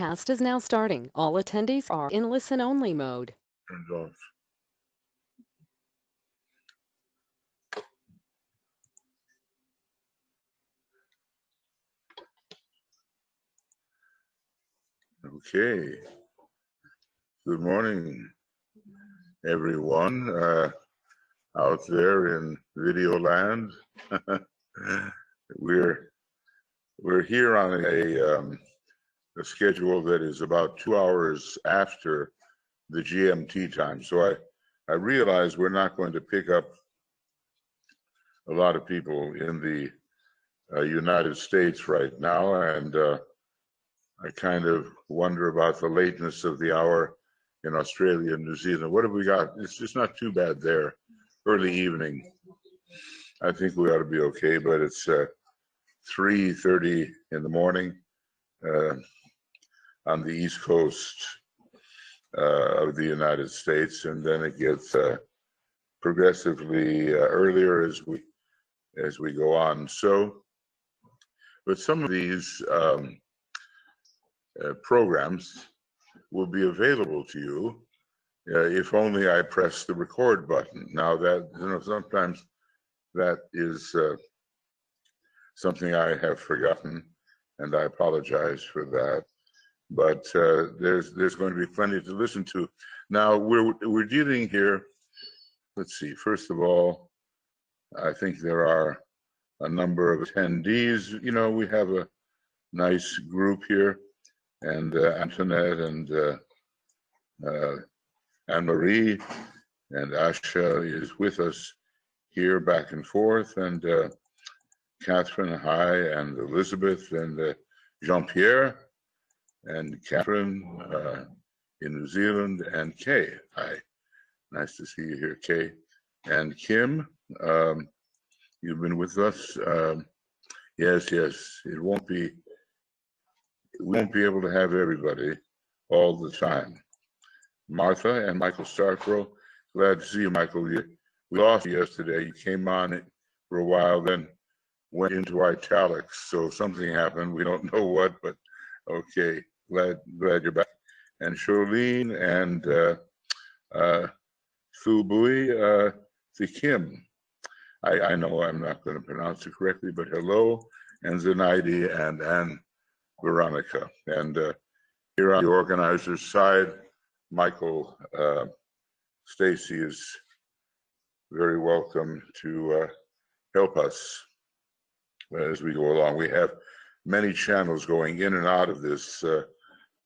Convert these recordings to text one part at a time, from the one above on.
Cast is now starting. All attendees are in listen-only mode. Turned off. Okay. Good morning, everyone out there in video land. we're here on a schedule that is about 2 hours after the GMT time. So I realize we're not going to pick up a lot of people in the United States right now, and I kind of wonder about the lateness of the hour in Australia and New Zealand. What have we got? It's just not too bad there. Early evening. I think we ought to be okay, but it's 3:30 in the morning on the East Coast of the United States, and then it gets progressively earlier as we go on. So, but some of these programs will be available to you if only I press the record button. Now that, sometimes that is something I have forgotten, and I apologize for that. But there's going to be plenty to listen to. Now we're dealing here. Let's see. First of all, I think there are a number of attendees. We have a nice group here, and Antoinette and Anne-Marie and Asha is with us here back and forth, and Catherine, hi, and Elizabeth, and Jean-Pierre, and Catherine in New Zealand, and Kay, hi. Nice to see you here, Kay. And Kim, you've been with us. Yes, we won't be able to have everybody all the time. Martha and Michael Starkrow, glad to see you, Michael. We lost you yesterday. You came on for a while, then went into italics. So something happened. We don't know what, but okay. Glad you're back. And Charlene and Fulbui, the Kim. I know I'm not going to pronounce it correctly, but hello, and Zenaidi and Anne Veronica. And here on the organizer's side, Michael Stacy is very welcome to help us as we go along. We have many channels going in and out of this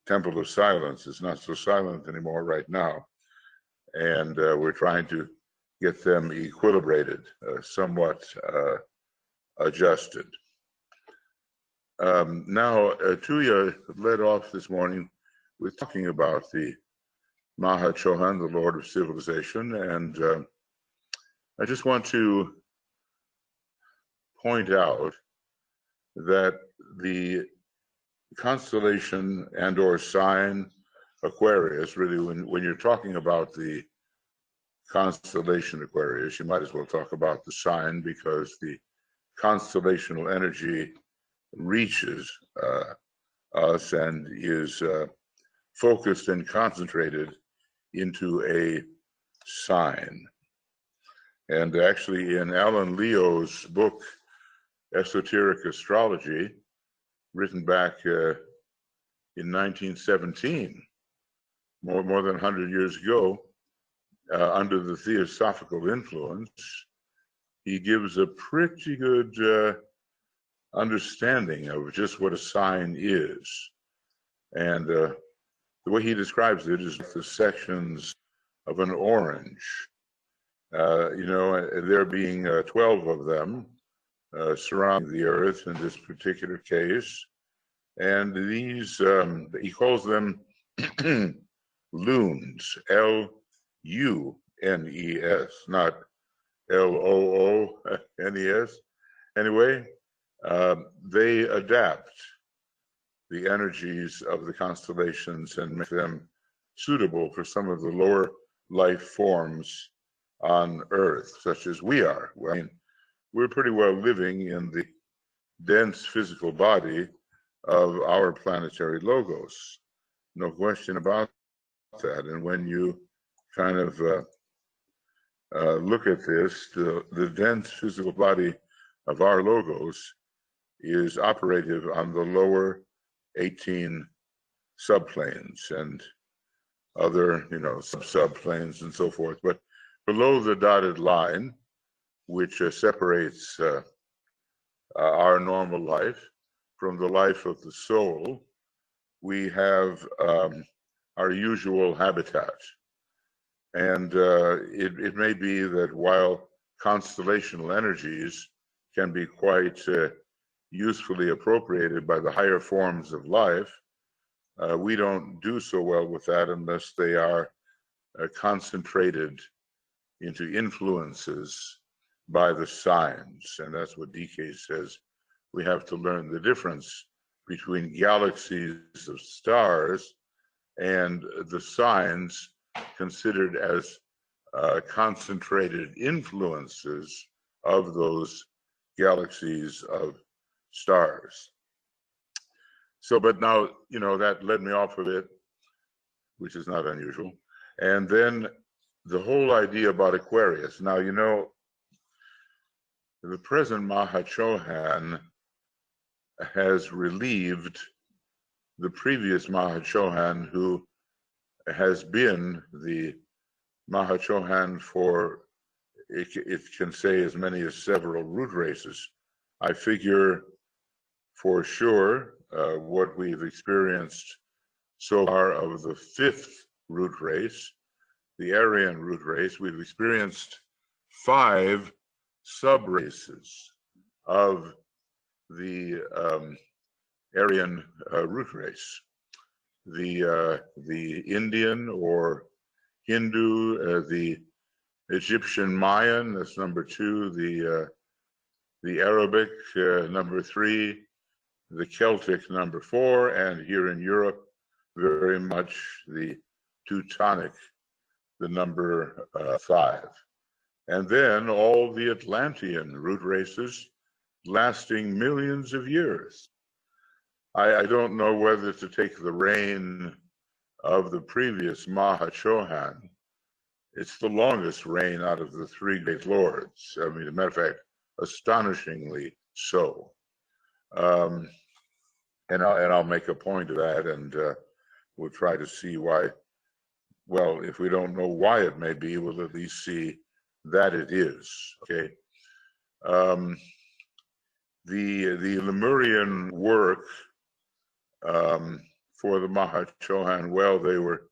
temple of silence. It's not so silent anymore right now. And we're trying to get them equilibrated, somewhat adjusted. Now, Tuya led off this morning with talking about the Mahachohan, the Lord of Civilization, and I just want to point out that the constellation and or sign Aquarius, really when you're talking about the constellation Aquarius, you might as well talk about the sign, because the constellational energy reaches us and is focused and concentrated into a sign. And actually in Alan Leo's book, Esoteric Astrology, written back in 1917, more than 100 years ago, under the Theosophical influence, he gives a pretty good understanding of just what a sign is. And the way he describes it is the sections of an orange. There being 12 of them surrounding the Earth in this particular case. And these, he calls them loons, L-U-N-E-S, not L-O-O-N-E-S. Anyway, they adapt the energies of the constellations and make them suitable for some of the lower life forms on Earth, such as we are. I mean, we're pretty well living in the dense physical body of our planetary logos. no question about that. And when you kind of look at this, the dense physical body of our logos is operative on the lower 18 subplanes and other, subplanes and so forth. But below the dotted line, which separates our normal life from the life of the soul, we have our usual habitat. And it may be that while constellational energies can be quite usefully appropriated by the higher forms of life, we don't do so well with that unless they are concentrated into influences by the signs. And that's what DK says. We have to learn the difference between galaxies of stars and the signs considered as concentrated influences of those galaxies of stars. So, but now, that led me off of it, which is not unusual. And then the whole idea about Aquarius. Now, the present Mahachohan has relieved the previous Mahachohan, who has been the Mahachohan for, it can say, as many as several root races. I figure for sure what we've experienced so far of the fifth root race, the Aryan root race, we've experienced 5 sub-races of the Aryan root race. The Indian or Hindu, the Egyptian Mayan, that's number 2, the Arabic, number 3, the Celtic, number 4, and here in Europe, very much the Teutonic, the number 5. And then all the Atlantean root races lasting millions of years. I don't know whether to take the reign of the previous Mahachohan. It's the longest reign out of the 3 great lords. I mean, as a matter of fact, astonishingly so. And I'll make a point of that, and we'll try to see why. Well, if we don't know why it may be, we'll at least see that it is. Okay. The Lemurian work for the Mahachohan, well, they were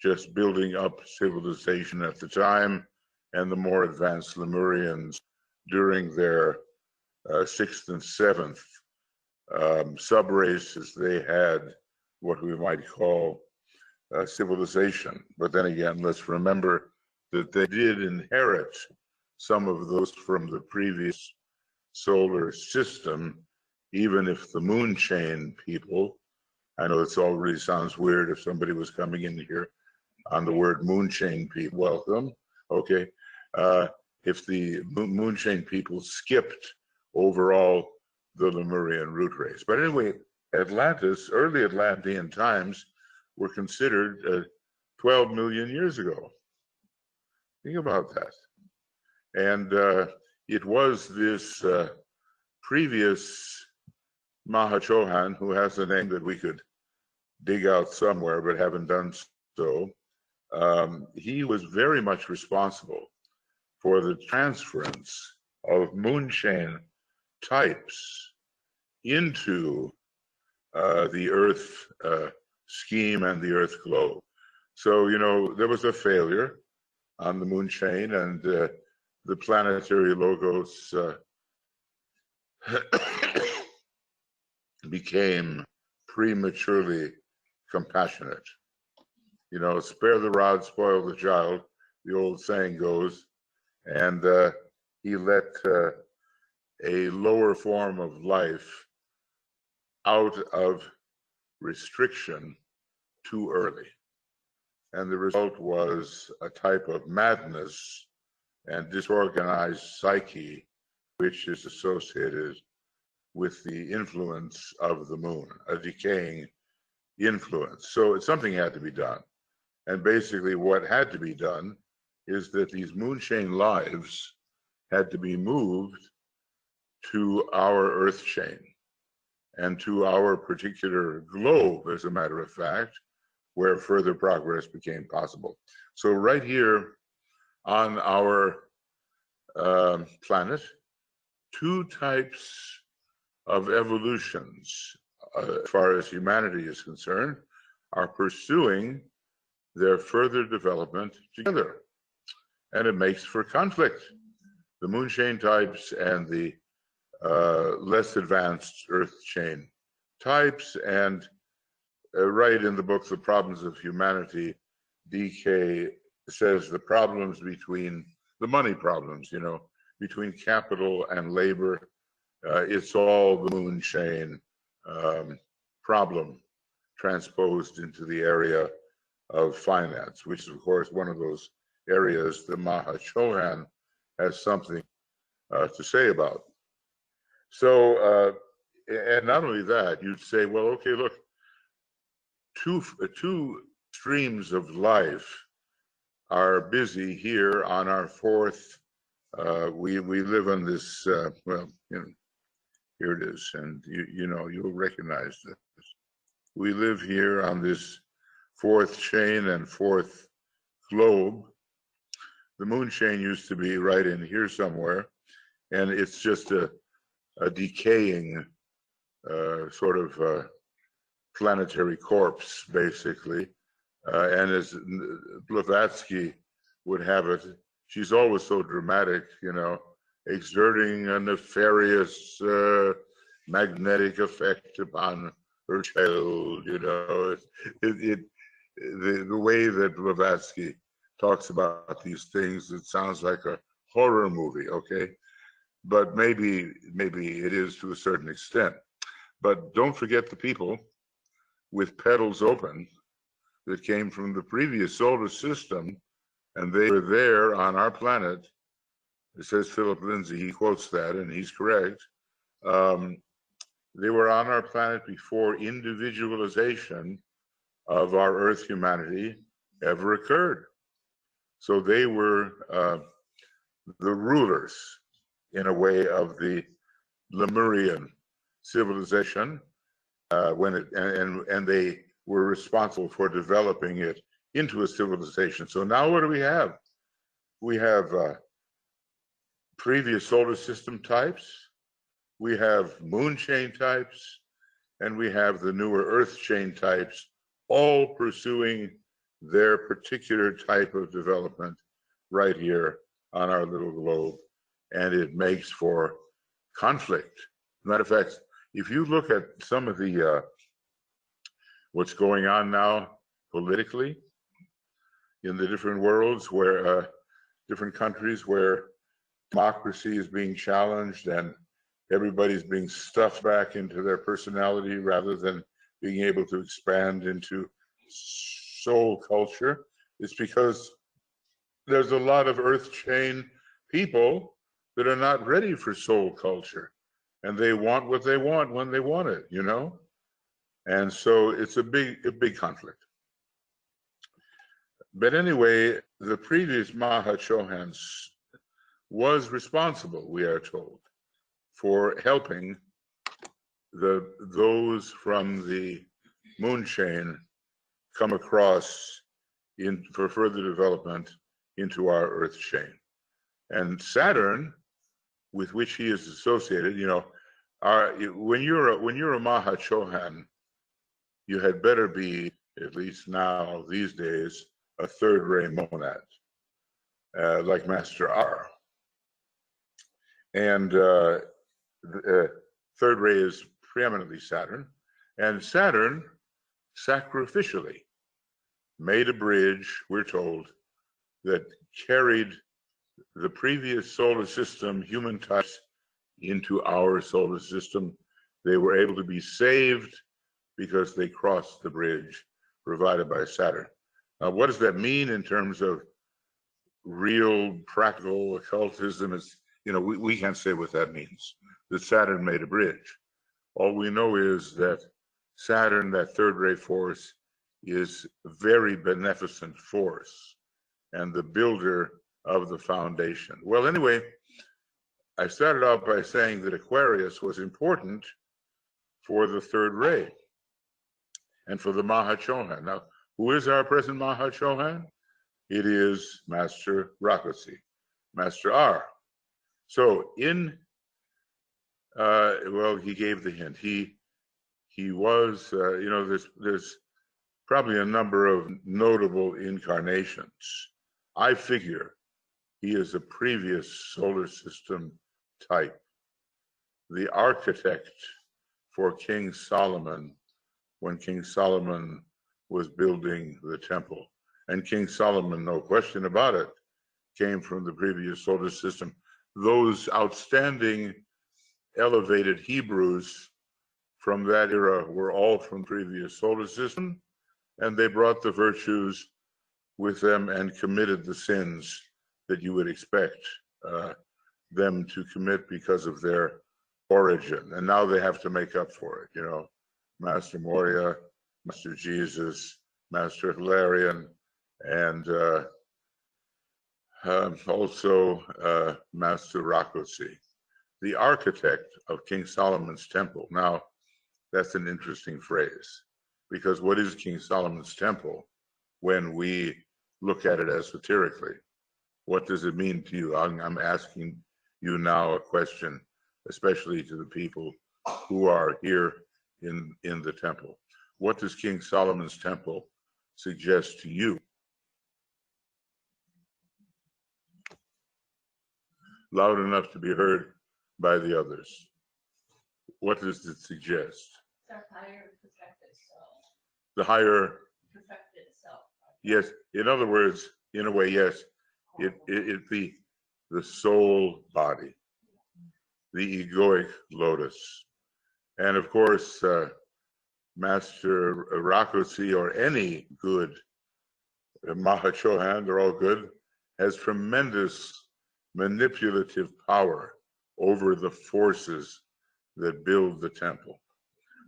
just building up civilization at the time, and the more advanced Lemurians during their 6th and 7th sub-races, they had what we might call civilization. But then again, let's remember that they did inherit some of those from the previous solar system, even if the moon chain people, I know it already sounds weird if somebody was coming in here on the word moon chain people, welcome, okay. If the moon chain people skipped overall the Lemurian root race. But anyway, Atlantis, early Atlantean times were considered 12 million years ago. Think about that. And it was this previous Mahachohan, who has a name that we could dig out somewhere but haven't done so. He was very much responsible for the transference of moonchain types into the Earth scheme and the Earth globe. So, there was a failure on the moonchain, and the planetary logos became prematurely compassionate. Spare the rod, spoil the child, the old saying goes. And he let a lower form of life out of restriction too early. And the result was a type of madness and disorganized psyche, which is associated with the influence of the moon, a decaying influence. So something had to be done. And basically what had to be done is that these moonchain lives had to be moved to our Earth chain and to our particular globe, as a matter of fact, where further progress became possible. So right here on our planet, two types of evolutions, as far as humanity is concerned, are pursuing their further development together. And it makes for conflict. The moonchain types and the less advanced Earth chain types. And right in the book, The Problems of Humanity, DK says the problems between the money problems, you know, between capital and labor, it's all the moonchain problem transposed into the area of finance, which is, of course, one of those areas the Mahachohan has something to say about. So, and not only that, you'd say, well, okay, look, two streams of life are busy here on our fourth. We live on this. Well, you know, here it is, and you know you'll recognize this. We live here on this fourth chain and fourth globe. The moon chain used to be right in here somewhere, and it's just a decaying sort of planetary corpse, basically. And as Blavatsky would have it, she's always so dramatic, you know, exerting a nefarious magnetic effect upon her child, you know. The way that Blavatsky talks about these things, it sounds like a horror movie, okay? But maybe it is to a certain extent. But don't forget the people with petals open that came from the previous solar system, and they were there on our planet. It says Philip Lindsay, he quotes that, and he's correct. They were on our planet before individualization of our Earth humanity ever occurred. So they were the rulers, in a way, of the Lemurian civilization, when it and they were responsible for developing it into a civilization. So now what do we have? We have previous solar system types, we have moon chain types, and we have the newer Earth chain types, all pursuing their particular type of development right here on our little globe. And it makes for conflict. Matter of fact, if you look at some of the what's going on now politically in the different worlds, where different countries where democracy is being challenged and everybody's being stuffed back into their personality rather than being able to expand into soul culture, it's because there's a lot of Earth chain people that are not ready for soul culture, and they want what they want when they want it, you know? And so it's a big conflict. But anyway, the previous Mahachohan was responsible, we are told, for helping those from the moon chain come across for further development into our Earth chain. And Saturn, with which he is associated, you know, when you're a Mahachohan, you had better be, at least now these days, a third ray monad, like Master R. And third ray is preeminently Saturn, and Saturn sacrificially made a bridge, we're told, that carried the previous solar system human types into our solar system. They were able to be saved because they crossed the bridge provided by Saturn. Now, what does that mean in terms of real practical occultism? Is, you know, we can't say what that means, that Saturn made a bridge. All we know is that Saturn, that third-ray force, is a very beneficent force and the builder of the foundation. Well, anyway, I started out by saying that Aquarius was important for the third ray and for the Mahachohan. Now, who is our present Mahachohan? It is Master Rakosi, Master R. So well, he gave the hint. He was, there's probably a number of notable incarnations. I figure he is a previous solar system type, the architect for King Solomon when King Solomon was building the temple. And King Solomon, no question about it, came from the previous solar system. Those outstanding elevated Hebrews from that era were all from previous solar system, and they brought the virtues with them and committed the sins that you would expect them to commit because of their origin. And now they have to make up for it, Master Moria, Master Jesus, Master Hilarion, and also Master Rakosi, the architect of King Solomon's temple. Now, that's an interesting phrase, because what is King Solomon's temple when we look at it esoterically? What does it mean to you? I'm asking you now a question, especially to the people who are here in the temple. What does King Solomon's temple suggest to you? Loud enough to be heard by the others. What does it suggest? The higher perfected self. The higher Perfected self. Yes, in other words, in a way, yes, it the soul body, the egoic lotus. And of course, Master Rakosi, or any good Mahachohan, they're all good, has tremendous manipulative power over the forces that build the temple.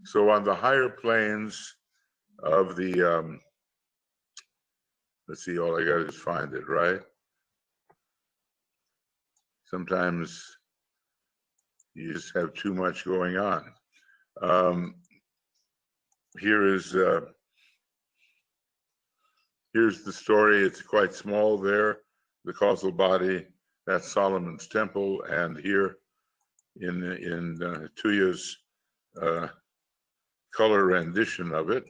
So on the higher planes of the, let's see, all I got is find it, right? Sometimes you just have too much going on. Here's the story. It's quite small there. The causal body, that's Solomon's temple, and here in Tuya's color rendition of it.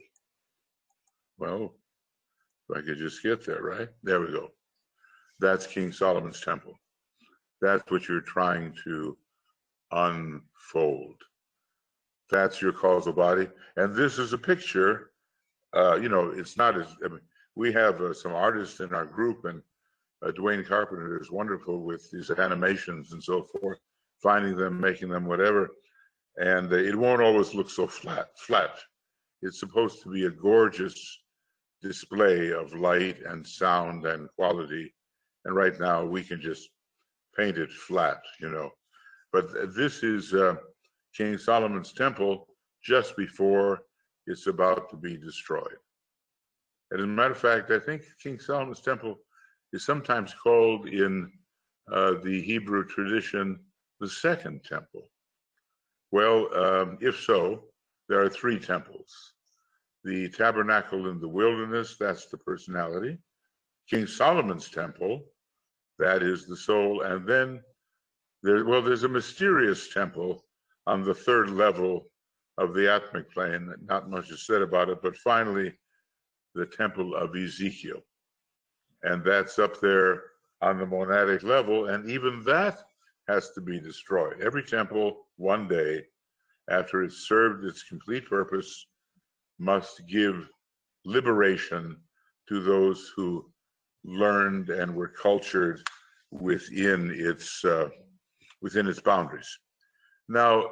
Well, if I could just get there, right? There we go. That's King Solomon's temple. That's what you're trying to unfold. That's your causal body. And this is a picture, it's not as, we have some artists in our group, and Dwayne Carpenter is wonderful with these animations and so forth, finding them, making them, whatever. And it won't always look so flat. It's supposed to be a gorgeous display of light and sound and quality. And right now we can just paint it flat, But this is King Solomon's temple just before it's about to be destroyed. And as a matter of fact, I think King Solomon's temple is sometimes called in the Hebrew tradition the second temple. Well, if so, there are three temples. The tabernacle in the wilderness, that's the personality. King Solomon's temple, that is the soul. And then there's a mysterious temple on the third level of the Atmic plane. Not much is said about it, but finally, the temple of Ezekiel. And that's up there on the monadic level, and even that has to be destroyed. Every temple, one day, after it's served its complete purpose, must give liberation to those who learned and were cultured within its boundaries. Now,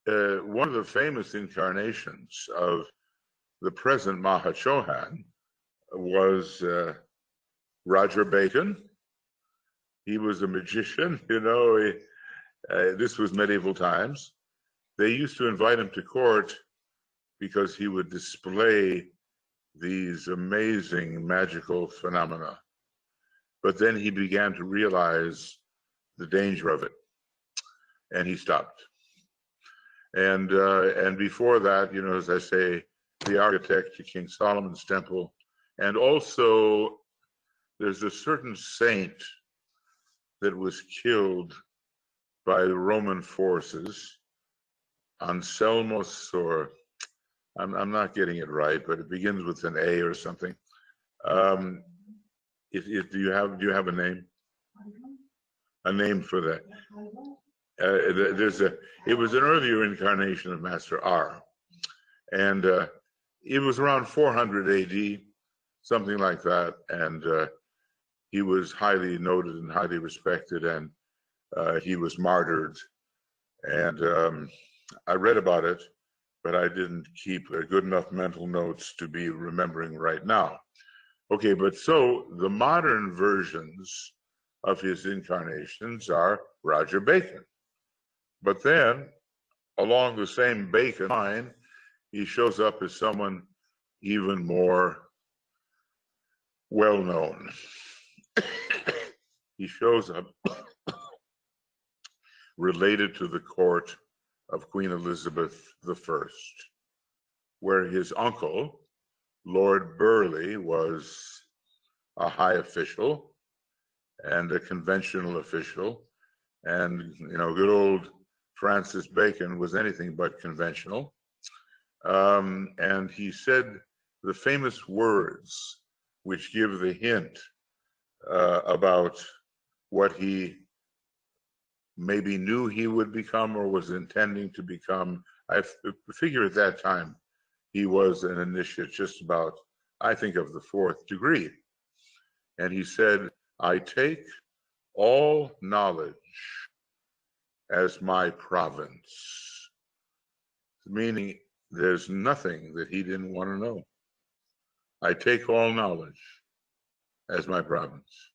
one of the famous incarnations of the present Mahachohan was Roger Bacon. He was a magician, this was medieval times. They used to invite him to court because he would display these amazing magical phenomena. But then he began to realize the danger of it, and he stopped. And before that, you know, as I say, the architect to King Solomon's temple, and also there's a certain saint that was killed by the Roman forces, Anselmus, or I'm not getting it right, but it begins with an A or something. Do you have a name? A name for that? It was an earlier incarnation of Master R, and it was around 400 AD, something like that, and he was highly noted and highly respected, and he was martyred. And I read about it, but I didn't keep good enough mental notes to be remembering right now. Okay, but so the modern versions of his incarnations are Roger Bacon. But then, along the same Bacon line, he shows up as someone even more well-known. He shows up related to the court of Queen Elizabeth I, where his uncle, Lord Burleigh, was a high official and a conventional official. And, you know, good old Francis Bacon was anything but conventional. And he said the famous words which give the hint about what he maybe knew he would become or was intending to become. I figure at that time he was an initiate just about, I think, of the 4th degree. And he said, "I take all knowledge as my province," meaning there's nothing that he didn't want to know. I take all knowledge as my province.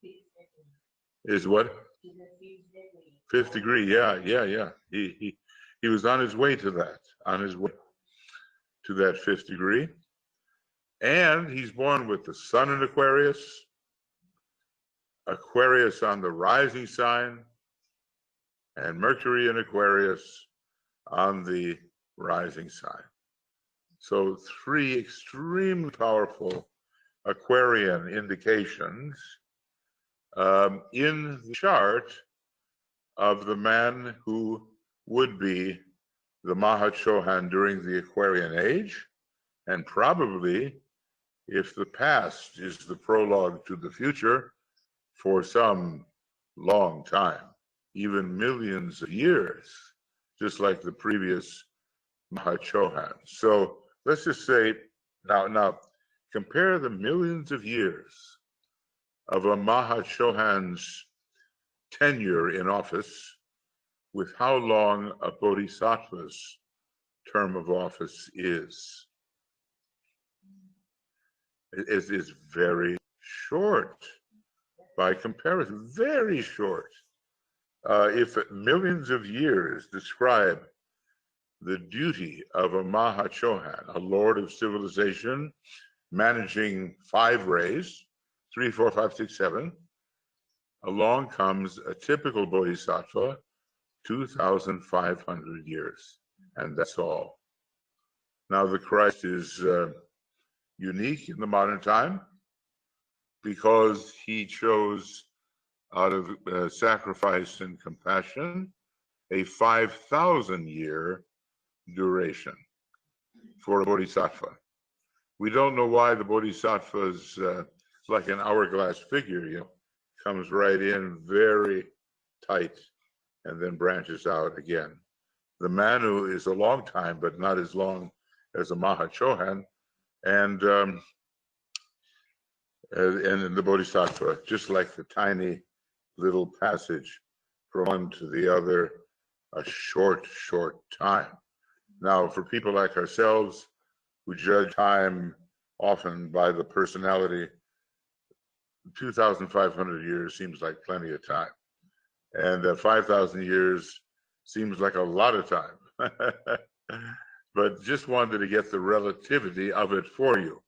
Is what? 5th degree, yeah. He was on his way to that, on his way to that 5th degree. And he's born with the sun in Aquarius, Aquarius on the rising sign, and Mercury in Aquarius on the rising sign. So 3 extremely powerful Aquarian indications in the chart of the man who would be the Mahachohan during the Aquarian age, and probably, if the past is the prologue to the future, for some long time, even millions of years, just like the previous Mahachohan. So let's just say, now compare the millions of years of a Mahachohan's tenure in office with how long a bodhisattva's term of office is. It is very short by comparison, very short. If millions of years describe the duty of a Mahachohan, a lord of civilization, managing 5 rays, 3, 4, 5, 6, 7, along comes a typical bodhisattva, 2,500 years, and that's all. Now, the Christ is unique in the modern time because he chose, out of sacrifice and compassion, a 5,000-year duration for a bodhisattva. We don't know why the bodhisattva is like an hourglass figure, you know, comes right in very tight and then branches out again. The Manu is a long time, but not as long as a Mahachohan, and the Bodhisattva, just like the tiny little passage from one to the other, a short time. Now, for people like ourselves who judge time often by the personality, 2,500 years seems like plenty of time. And 5,000 years seems like a lot of time. but just wanted to get the relativity of it for you.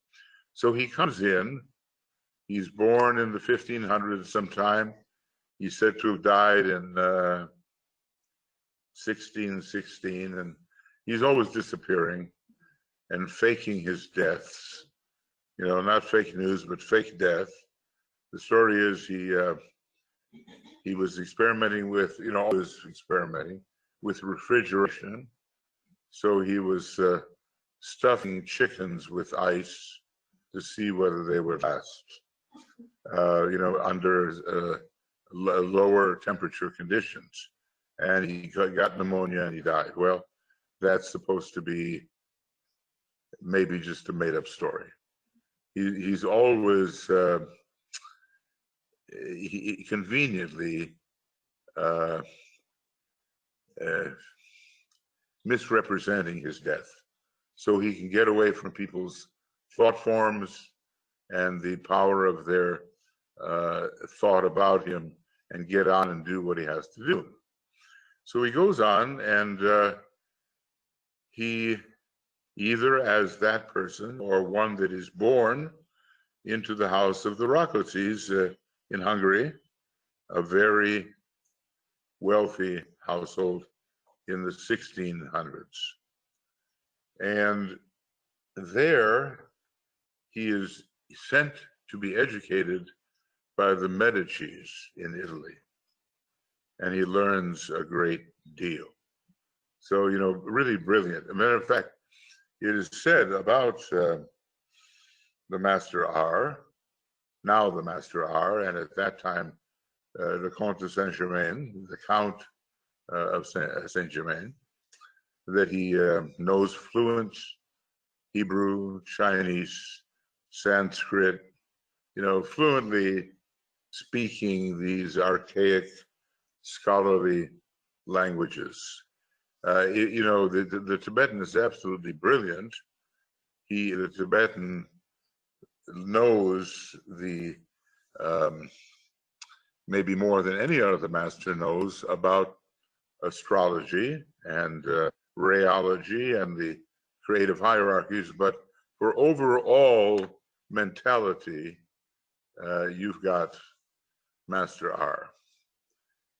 So he comes in, he's born in the 1500s sometime. He's said to have died in 1616, and he's always disappearing and faking his deaths. You know, not fake news, but fake death. The story is he was experimenting with, you know, always experimenting with refrigeration. So he was stuffing chickens with ice to see whether they would last, you know, under lower temperature conditions. And he got pneumonia and he died. Well, that's supposed to be maybe just a made-up story. He's always he conveniently misrepresenting his death, so he can get away from people's thought forms and the power of their thought about him, and get on and do what he has to do. So he goes on, and he, either as that person or one that is born into the house of the Rákóczis in Hungary, a very wealthy household in the 1600s. And there he is sent to be educated by the Medicis in Italy. And he learns a great deal. So, you know, really brilliant. As a matter of fact, it is said about the Master R, now the Master R, and at that time, the Comte de Saint-Germain, the Count of Saint-Germain, that he knows fluent Hebrew, Chinese, Sanskrit, you know, fluently speaking these archaic scholarly languages. You know, the Tibetan is absolutely brilliant. The Tibetan knows the maybe more than any other master knows about astrology and rheology and the creative hierarchies, but for overall mentality, you've got Master R.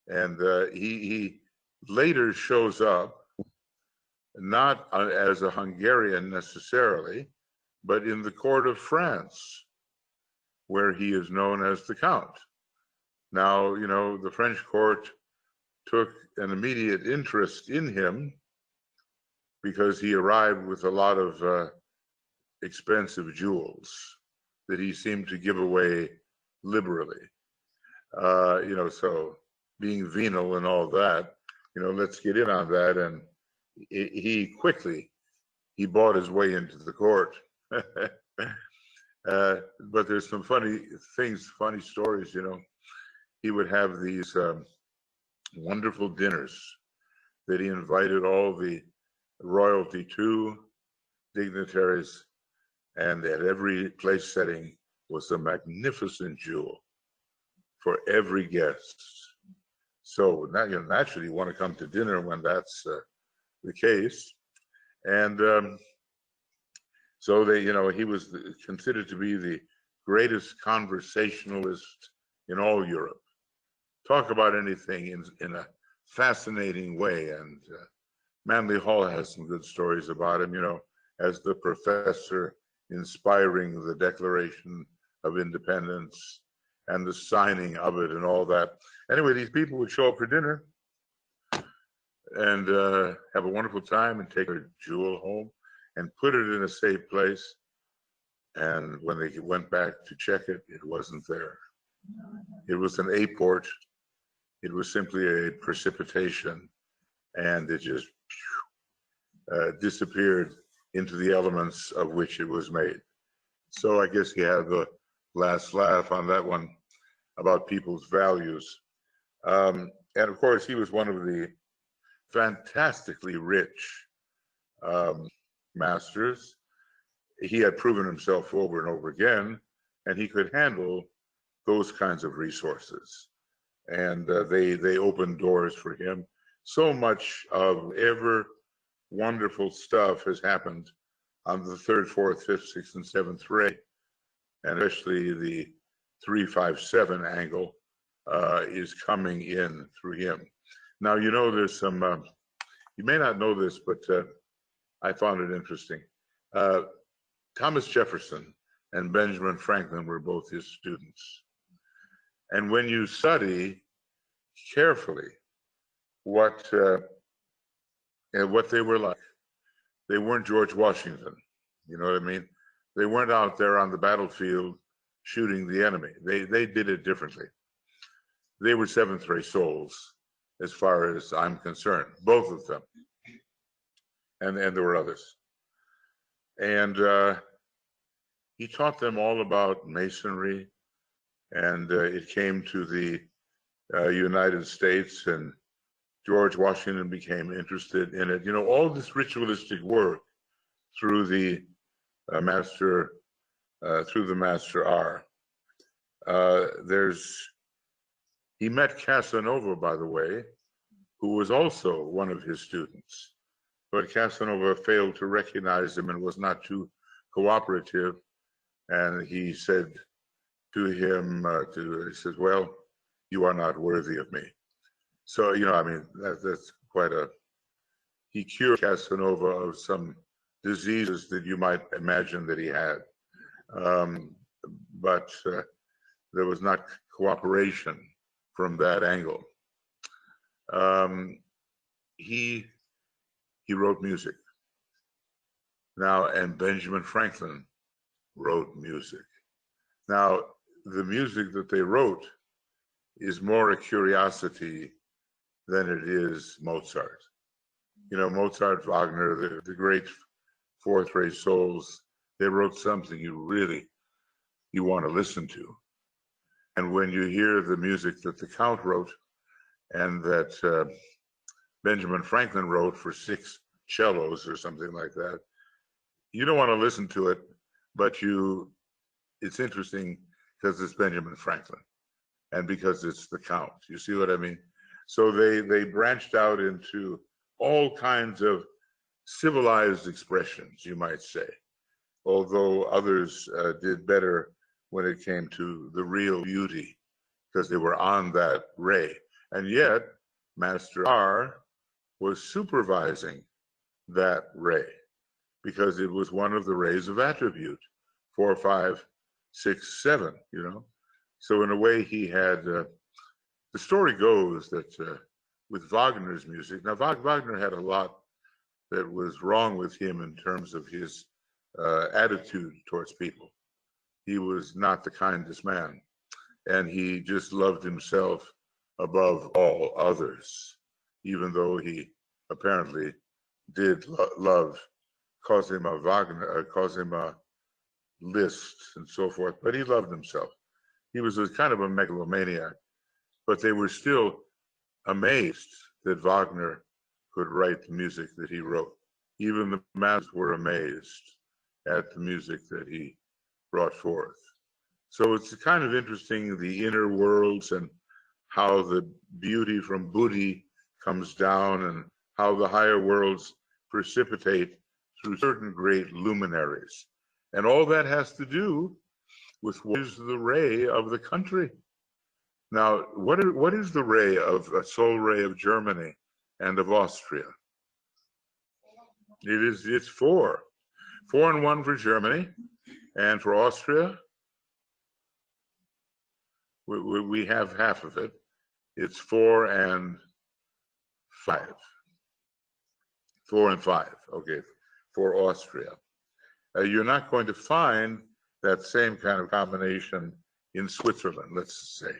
And he later shows up, not as a Hungarian necessarily, but in the court of France, where he is known as the Count. Now, you know, the French court took an immediate interest in him because he arrived with a lot of expensive jewels that he seemed to give away liberally. You know, so being venal and all that, you know, let's get in on that. And he quickly, he bought his way into the court. But there's some funny things, funny stories, you know. He would have these wonderful dinners that he invited all the royalty to, dignitaries, and at every place setting was a magnificent jewel for every guest. So now you naturally want to come to dinner when that's the case. And so they, you know, he was considered to be the greatest conversationalist in all Europe. Talk about anything in a fascinating way. And Manly Hall has some good stories about him, you know, as the professor inspiring the Declaration of Independence and the signing of it and all that. Anyway, these people would show up for dinner and have a wonderful time and take their jewel home and put it in a safe place. And when they went back to check it, it wasn't there. It was an aport. It was simply a precipitation, and it just disappeared into the elements of which it was made. So I guess he had the last laugh on that one about people's values. And of course, he was one of the fantastically rich masters. He had proven himself over and over again, and he could handle those kinds of resources. And they opened doors for him. So much of ever wonderful stuff has happened on the third, fourth, fifth, sixth, and seventh ray, and especially the 357 angle is coming in through him. Now, you know, there's some, you may not know this, but I found it interesting. Thomas Jefferson and Benjamin Franklin were both his students. And when you study carefully what they were like, they weren't George Washington, you know what I mean? They weren't out there on the battlefield shooting the enemy. They did it differently. They were seventh ray souls, as far as I'm concerned, both of them. And there were others. And he taught them all about masonry, and it came to the United States, and George Washington became interested in it. You know, all this ritualistic work through the Master R. He met Casanova, by the way, who was also one of his students. But Casanova failed to recognize him and was not too cooperative. And he said to him, he says, well, you are not worthy of me. So, you know, I mean, that's quite he cured Casanova of some diseases that you might imagine that he had. But there was not cooperation from that angle. He wrote music. Now, and Benjamin Franklin wrote music. Now, the music that they wrote is more a curiosity than it is Mozart. You know, Mozart, Wagner, the great fourth ray souls, they wrote something you want to listen to. And when you hear the music that the Count wrote and that Benjamin Franklin wrote for 6 cellos or something like that, you don't want to listen to it, but it's interesting because it's Benjamin Franklin and because it's the Count. You see what I mean? So they branched out into all kinds of civilized expressions, you might say, although others did better when it came to the real beauty because they were on that ray. And yet, Master R was supervising that ray because it was one of the rays of attribute, 4, 5, 6, 7, you know. So in a way he had, the story goes that with Wagner's music, now Wagner had a lot that was wrong with him in terms of his attitude towards people. He was not the kindest man, and he just loved himself above all others, even though he apparently did love Cosima Wagner, Cosima Liszt, and so forth, but he loved himself. He was a kind of a megalomaniac, but they were still amazed that Wagner could write the music that he wrote. Even the masters were amazed at the music that he brought forth. So it's kind of interesting, the inner worlds and how the beauty from Buddhi comes down and how the higher worlds precipitate through certain great luminaries. And all that has to do with what is the ray of the country. Now, what is the ray of a soul ray of Germany and of Austria? It's 4. 4 and 1 for Germany, and for Austria, we have half of it. It's 4 and 5. 4 and 5, okay, for Austria. You're not going to find that same kind of combination in Switzerland, let's say.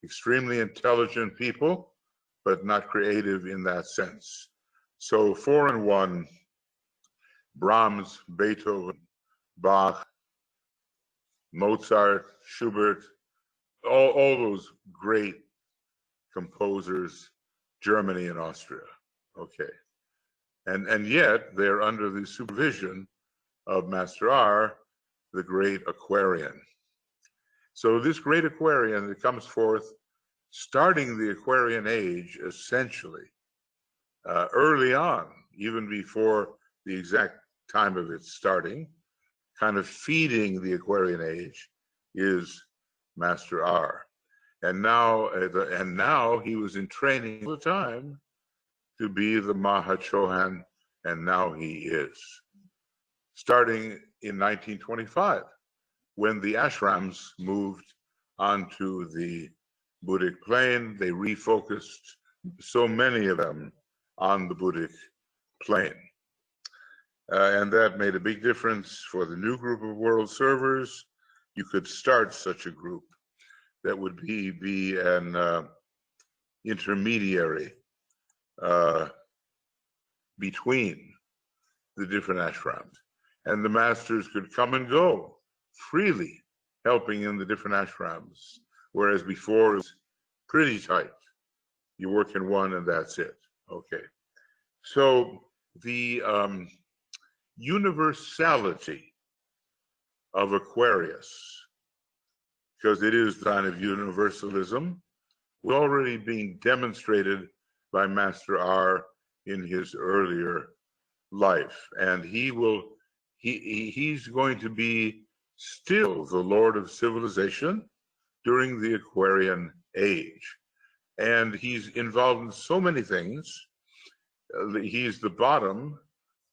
Extremely intelligent people, but not creative in that sense. So 4 and 1, Brahms, Beethoven, Bach, Mozart, Schubert, all those great composers, Germany and Austria, okay. And yet they're under the supervision of Master R, the great Aquarian. So this great Aquarian that comes forth, starting the Aquarian age, essentially, early on, even before the exact time of its starting, kind of feeding the Aquarian age, is Master R. And now he was in training all the time to be the Mahachohan, and now he is. Starting in 1925, when the ashrams moved onto the Buddhic plane, they refocused so many of them on the Buddhic plane. And that made a big difference for the new group of world servers. You could start such a group that would be an intermediary between the different ashrams. And the masters could come and go freely, helping in the different ashrams, whereas before it was pretty tight. You work in one and that's it. Okay. So the universality of Aquarius, because it is the sign of universalism, was already being demonstrated by Master R in his earlier life. And he's going to be still the Lord of civilization during the Aquarian age. And he's involved in so many things. He's the bottom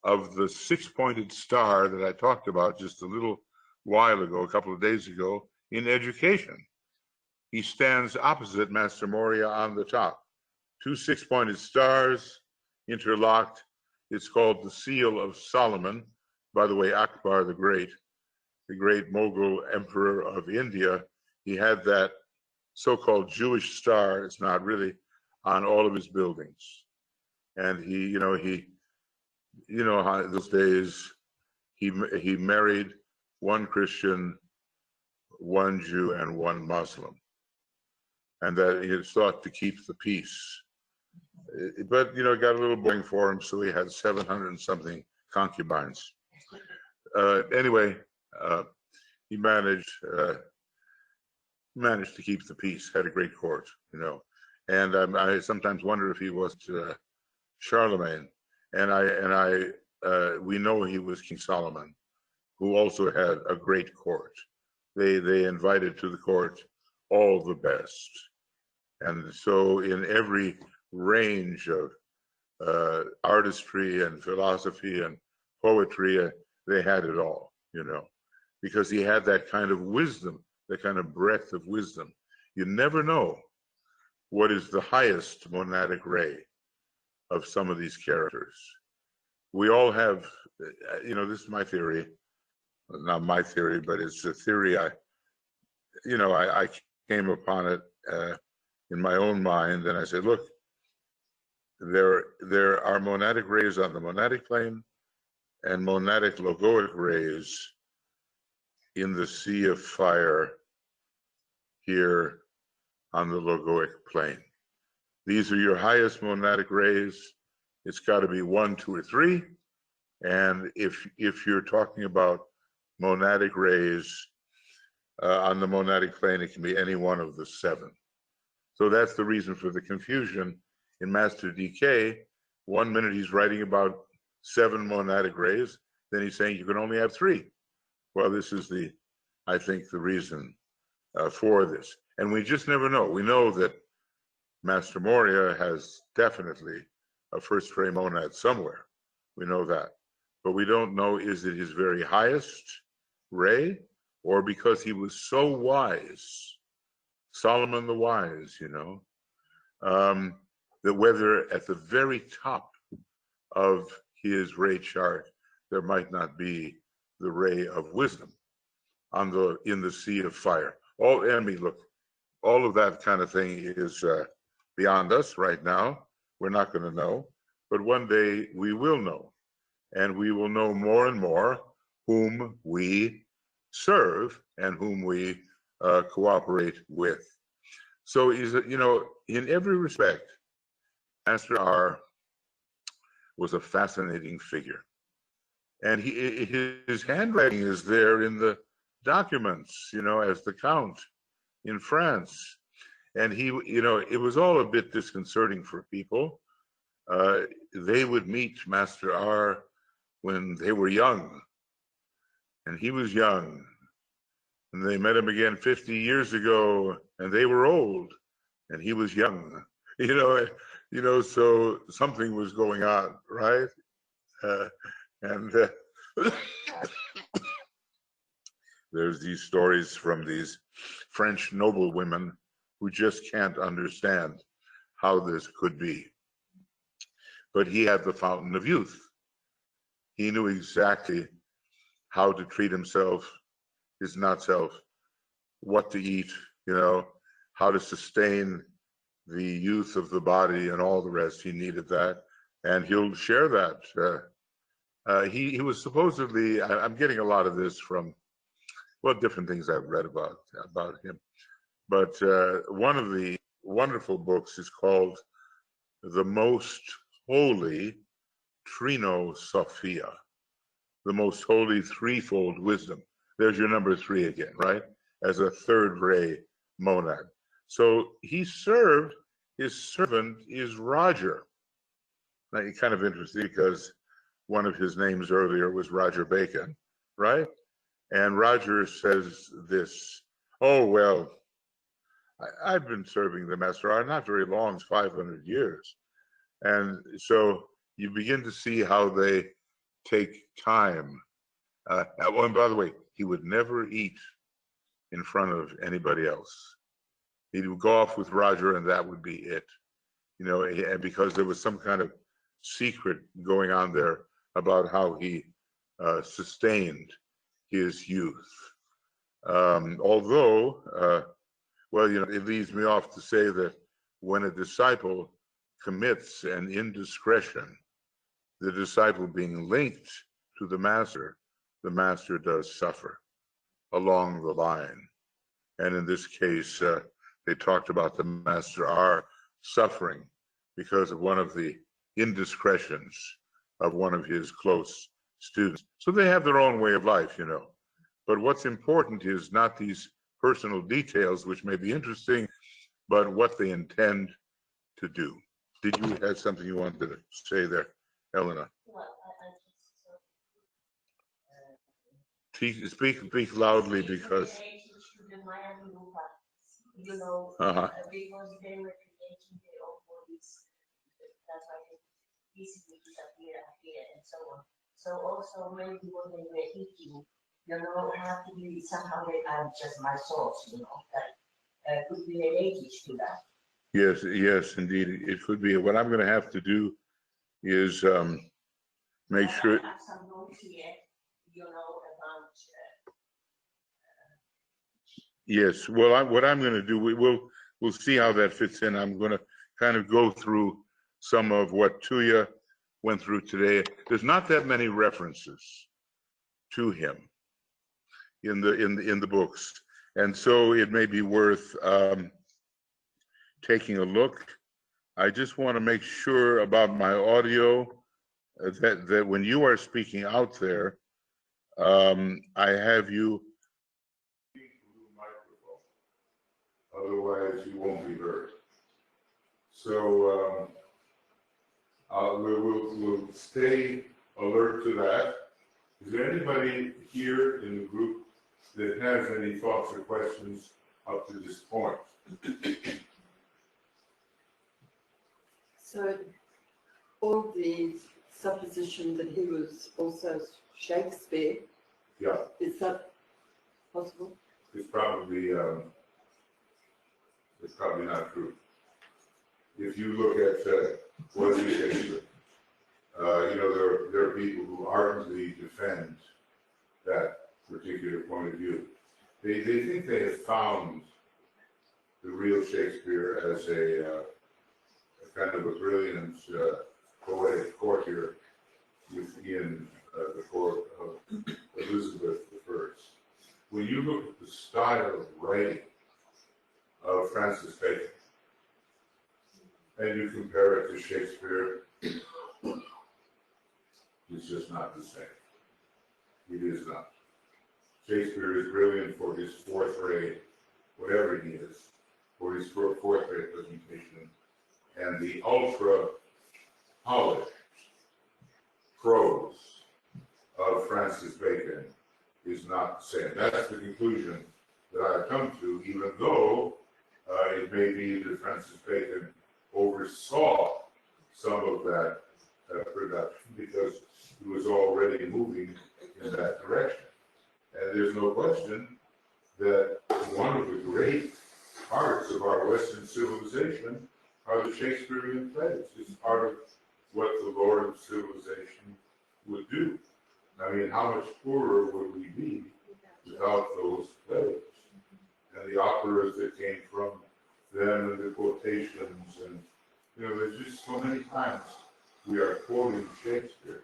of the six-pointed star that I talked about just a little while ago, a couple of days ago, in education. He stands opposite Master Moria on the top. Two six-pointed stars interlocked. It's called the Seal of Solomon. By the way, Akbar the Great Mughal emperor of India, he had that so-called Jewish star, it's not really, on all of his buildings. And he how those days, he married one Christian, one Jew, and one Muslim. And that he had sought to keep the peace. But, it got a little boring for him, so he had 700 and something concubines. Anyway, he managed to keep the peace, had a great court, And I sometimes wonder if he was Charlemagne. And we know he was King Solomon, who also had a great court. They invited to the court all the best. And so in every range of artistry and philosophy and poetry, they had it all, because he had that kind of wisdom, that kind of breadth of wisdom. You never know what is the highest monadic ray of some of these characters. We all have, this is my theory, not my theory, but it's a theory I came upon it in my own mind, and I said, look, there are monadic rays on the monadic plane and monadic logoic rays in the sea of fire here on the logoic plane. These are your highest monadic rays. It's got to be 1, 2, or 3. And if you're talking about monadic rays on the monadic plane, it can be any one of the 7. So that's the reason for the confusion in Master DK. 1 minute he's writing about 7 monadic rays, then he's saying you can only have 3. Well, this is I think the reason for this. And we just never know. We know that Master Moria has definitely a first ray monad somewhere. We know that. But we don't know, is it his very highest ray, or because he was so wise, Solomon the Wise, that whether at the very top of his ray chart, there might not be the ray of wisdom in the sea of fire. All of that kind of thing is beyond us right now. We're not going to know, but one day we will know, and we will know more and more whom we serve and whom we cooperate with. So in every respect, Master R was a fascinating figure. And his handwriting is there in the documents, as the Count in France. And it was all a bit disconcerting for people they would meet Master R when they were young, and he was young. And they met him again 50 years ago, and they were old, and he was young. So something was going on, right? And there's these stories from these French noblewomen who just can't understand how this could be. But he had the fountain of youth. He knew exactly how to treat himself, his not self, what to eat, how to sustain the youth of the body and all the rest. He needed that, and he'll share that. He was supposedly, I'm getting a lot of this from, different things I've read about him. But one of the wonderful books is called The Most Holy Trino Sophia, the most holy threefold wisdom. There's your number 3 again, right? As a third ray monad. So he served, his servant is Roger. Now, you're kind of interested because one of his names earlier was Roger Bacon, right? And Roger says this, oh, well, I've been serving the Master not very long, 500 years. And so you begin to see how they take time. And by the way, he would never eat in front of anybody else. He would go off with Roger and that would be it. And because there was some kind of secret going on there about how he sustained his youth. Although, it leads me off to say that when a disciple commits an indiscretion, the disciple being linked to the master does suffer along the line. And in this case, they talked about the Master R suffering because of one of the indiscretions of one of his close students. So they have their own way of life, But what's important is not these personal details, which may be interesting, but what they intend to do. Did you have something you wanted to say there, Elena? Well, Speak loudly because. Because they were creating their own bodies, that's why they easily disappear and so on. So also many people they were eating, have to be somehow they are just my source, that could be related to that. Yes, indeed, it could be. What I'm going to have to do is make sure. I have some notes here, about. Yes, well, what I'm going to do, we'll see how that fits in. I'm going to kind of go through some of what Tuya went through today. There's not that many references to him in the books, and so it may be worth taking a look. I just want to make sure about my audio that when you are speaking out there, I have you. Otherwise, you won't be heard. So we'll stay alert to that. Is there anybody here in the group that has any thoughts or questions up to this point? So, all the supposition that he was also Shakespeare, Yeah, is that possible? it's probably not true. If you look at what is Shakespeare, there are people who ardently defend that particular point of view. They think they have found the real Shakespeare as a kind of a brilliant poetic courtier within the court of Elizabeth I. When you look at the style of writing of Francis Bacon, and you compare it to Shakespeare, it's just not the same. It is not. Shakespeare is brilliant for his fourth rate, whatever he is, for his fourth rate presentation, and the ultra polished prose of Francis Bacon is not the same. That's the conclusion that I've come to, even though it may be that Francis Bacon oversaw some of that production because he was already moving in that direction. And there's no question that one of the great parts of our Western civilization are the Shakespearean plays. It's part of what the Lord of civilization would do. I mean, how much poorer would we be without those plays? And the operas that came from them and the quotations, and there's just so many times we are quoting Shakespeare,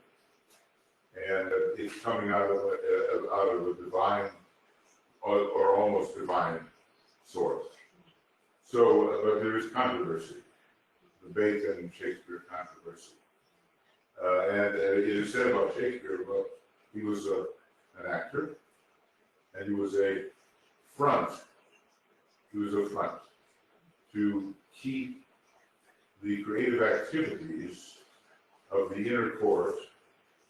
and it's coming out of a divine or almost divine source. So, but there is controversy, the Bacon and Shakespeare controversy, and it is said about Shakespeare, well, he was an actor, and he was a front. He was a front to keep the creative activities of the inner court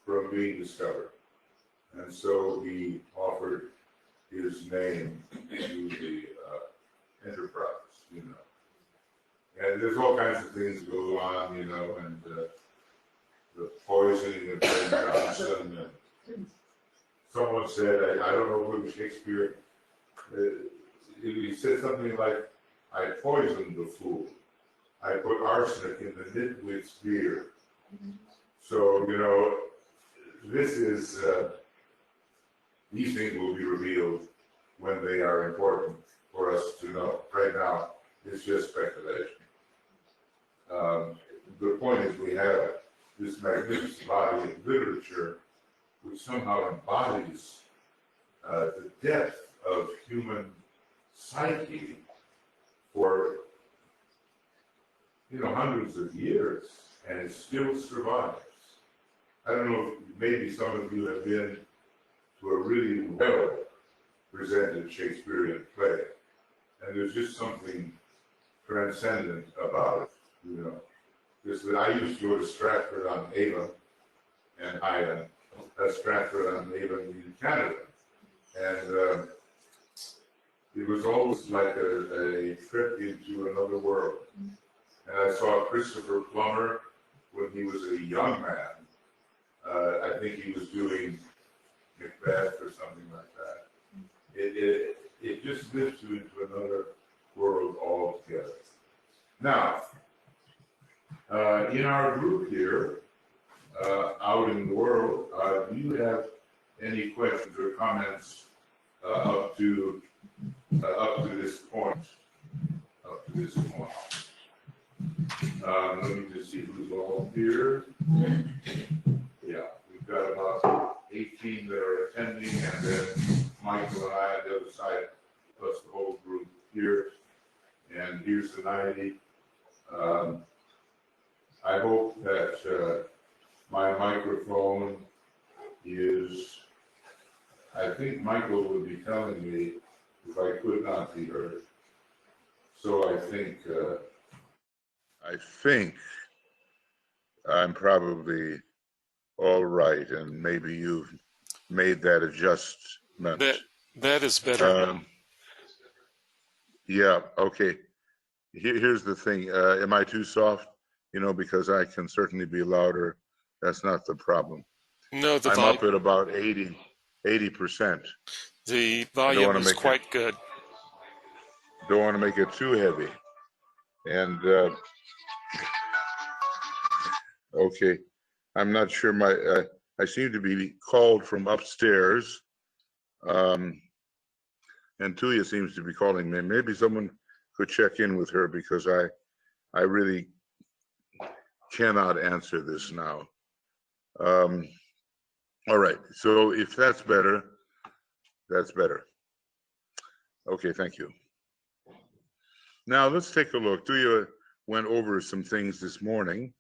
from being discovered. And so he offered his name to the enterprise, And there's all kinds of things that go on, and the poisoning of Ben Jonson. And someone said, I don't know who Shakespeare, he said something like, I poisoned the fool. I put arsenic in the nitwit's beer. So, this is, these things will be revealed when they are important for us to know. Right now, it's just speculation. The point is we have this magnificent body of literature which somehow embodies the depth of human psyche for hundreds of years, and it still survives. I don't know if maybe some of you have been to a really well presented Shakespearean play, and there's just something transcendent about it, Just that I used to go to Stratford-on-Avon and Stratford-on-Avon in Canada, and it was always like a trip into another world. And I saw Christopher Plummer when he was a young man. I think he was doing Macbeth or something like that. It just lifts you into another world altogether. Now, in our group here, out in the world, do you have any questions or comments up to this point? Up to this point. Let me just see who's all here. Yeah, we've got about 18 that are attending, and then Michael and I on the other side, plus the whole group here. And here's the 90. I hope that my microphone is, I think Michael would be telling me if I could not be heard. So I think I'm probably all right, and maybe you've made that adjustment. That is better. Yeah, okay. Here's the thing. Am I too soft? Because I can certainly be louder. That's not the problem. No, I'm up at about 80%. The volume is quite good. Don't want to make it too heavy. And okay, I'm not sure I seem to be called from upstairs. And Tuya seems to be calling me. Maybe someone could check in with her, because I really cannot answer this now. All right, so if that's better, that's better. Okay, thank you. Now let's take a look. Tuya went over some things this morning.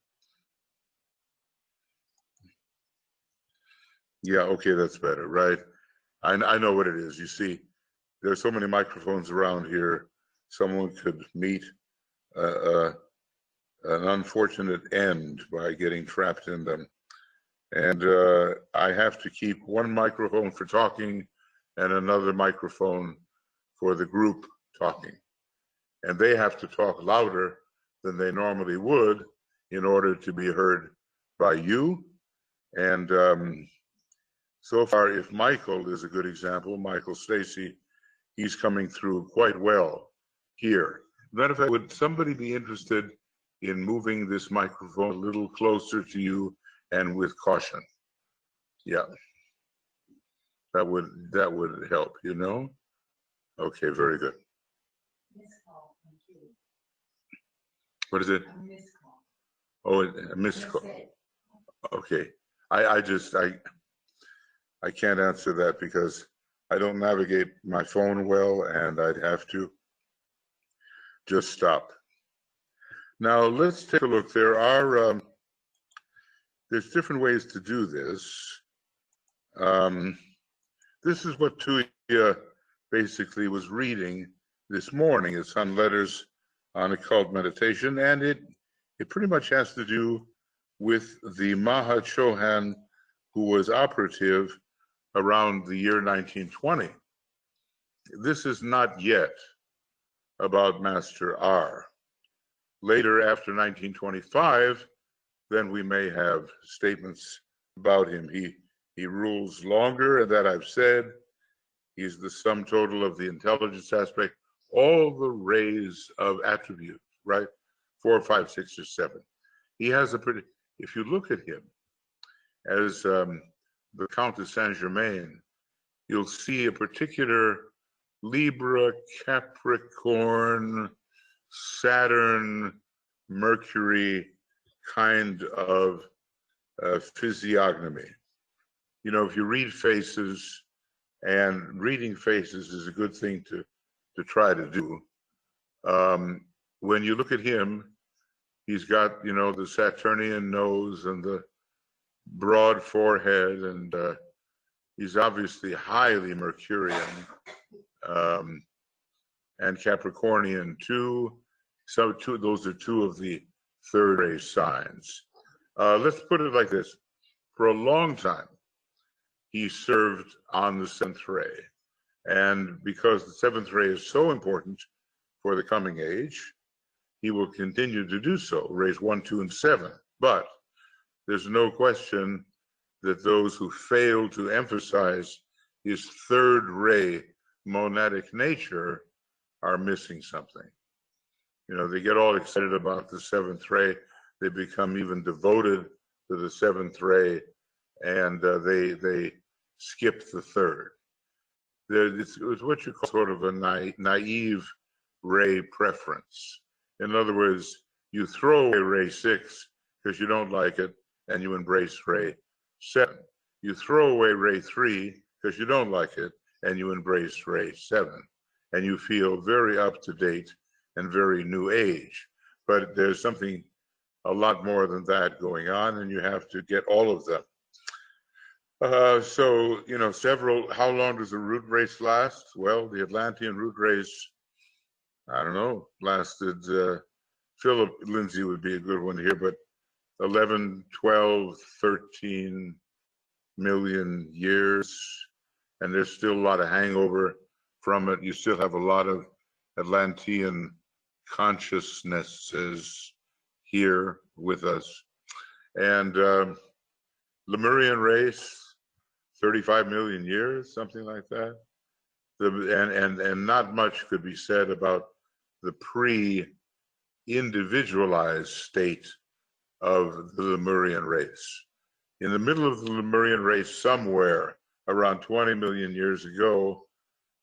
Yeah, okay, that's better, right? I know what it is. You see, there's so many microphones around here. Someone could meet a an unfortunate end by getting trapped in them. And I have to keep one microphone for talking and another microphone for the group talking. And they have to talk louder than they normally would in order to be heard by you. And so far, if Michael is a good example, Michael Stacy, he's coming through quite well here. Matter of fact, would somebody be interested in moving this microphone a little closer to you and with caution? Yeah, that would help, you know? Okay, very good. What is it? Oh, a missed call. Okay, I can't answer that because I don't navigate my phone well, and I'd have to just stop. Now let's take a look. There's different ways to do this. This is what Tuya basically was reading this morning. It's on Letters on Occult Meditation, and it pretty much has to do with the Mahachohan who was operative around the year 1920. This is not yet about Master R. Later, after 1925, then we may have statements about him. He rules longer, and that I've said. He's the sum total of the intelligence aspect, all the rays of attributes, right? 4, 5, 6, or 7. He has a pretty, if you look at him as the Count of Saint-Germain, you'll see a particular Libra, Capricorn, Saturn, Mercury kind of physiognomy. You know, if you read faces, and reading faces is a good thing to try to do. When you look at him, he's got, you know, the Saturnian nose and the broad forehead, and he's obviously highly Mercurian and Capricornian too. So those are two of the third ray signs. Let's put it like this. For a long time, he served on the 7th ray. And because the 7th ray is so important for the coming age, he will continue to do so, rays 1, 2, and 7. But there's no question that those who fail to emphasize his third ray monadic nature are missing something. You know, they get all excited about the 7th ray. They become even devoted to the 7th ray, and they skip the third. It's what you call sort of a naive ray preference. In other words, you throw away ray 6 because you don't like it, and you embrace ray 7. You throw away ray 3 because you don't like it, and you embrace ray 7. And you feel very up to date and very new age. But there's something a lot more than that going on, and you have to get all of them. So, you know, how long does a root race last? Well, the Atlantean root race, I don't know, lasted, Philip Lindsay would be a good one here, but 11, 12, 13 million years, and there's still a lot of hangover from it. You still have a lot of Atlantean consciousnesses here with us. And Lemurian race, 35 million years, something like that. And not much could be said about the pre-individualized state of the Lemurian race. In the middle of the Lemurian race, somewhere around 20 million years ago,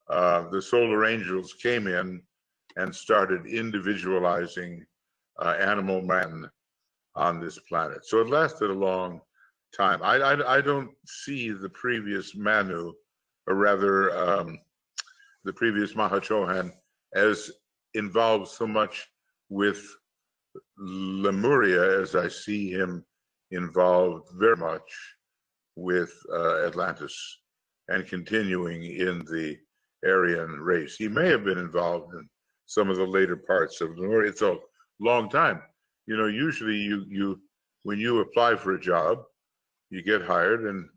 the solar angels came in and started individualizing animal man on this planet. So it lasted a long time. I don't see the previous Manu, or rather the previous Mahachohan, as involved so much with Lemuria as I see him involved very much with Atlantis and continuing in the Aryan race. He may have been involved in some of the later parts of Lemuria. It's a long time. usually when you apply for a job, you get hired, and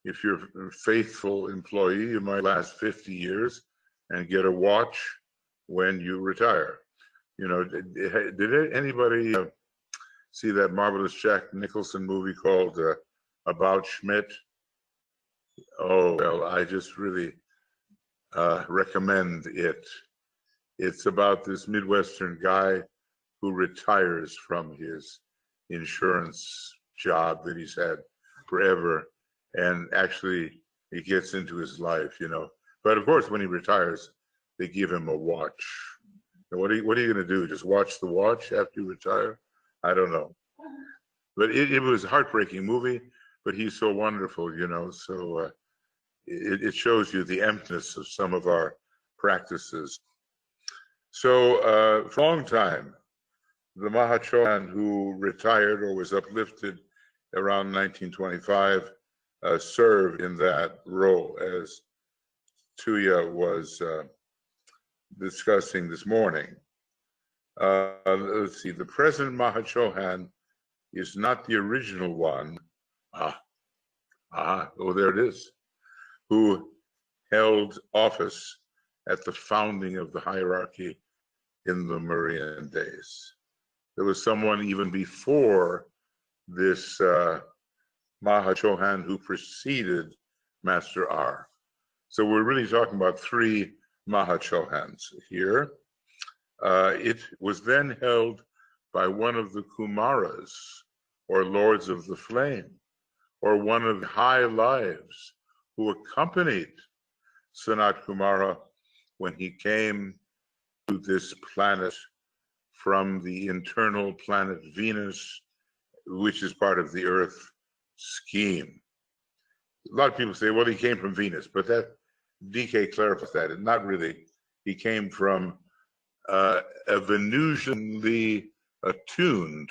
if you're a faithful employee, you might last 50 years and get a watch when you retire. Did anybody see that marvelous Jack Nicholson movie called About Schmidt? Oh, well, I just really recommend it. It's about this Midwestern guy who retires from his insurance job that he's had forever, and actually he gets into his life, But of course, when he retires, they give him a watch. And what are you going to do? Just watch the watch after you retire? I don't know. But it was a heartbreaking movie, but he's so wonderful, So it shows you the emptiness of some of our practices. So for a long time, the Mahachohan who retired or was uplifted around 1925 served in that role, as Tuya was discussing this morning. Let's see, the present Mahachohan is not the original one. Oh, there it is. Who held office at the founding of the hierarchy in the Mauryan days. There was someone even before this Mahachohan who preceded Master R. So we're really talking about three Mahachohans here. It was then held by one of the Kumaras, or Lords of the Flame, or one of the High Lives who accompanied Sanat Kumara when he came to this planet from the internal planet Venus, which is part of the Earth scheme. A lot of people say, well, he came from Venus, but that DK clarifies that. And not really. He came from a Venusianly attuned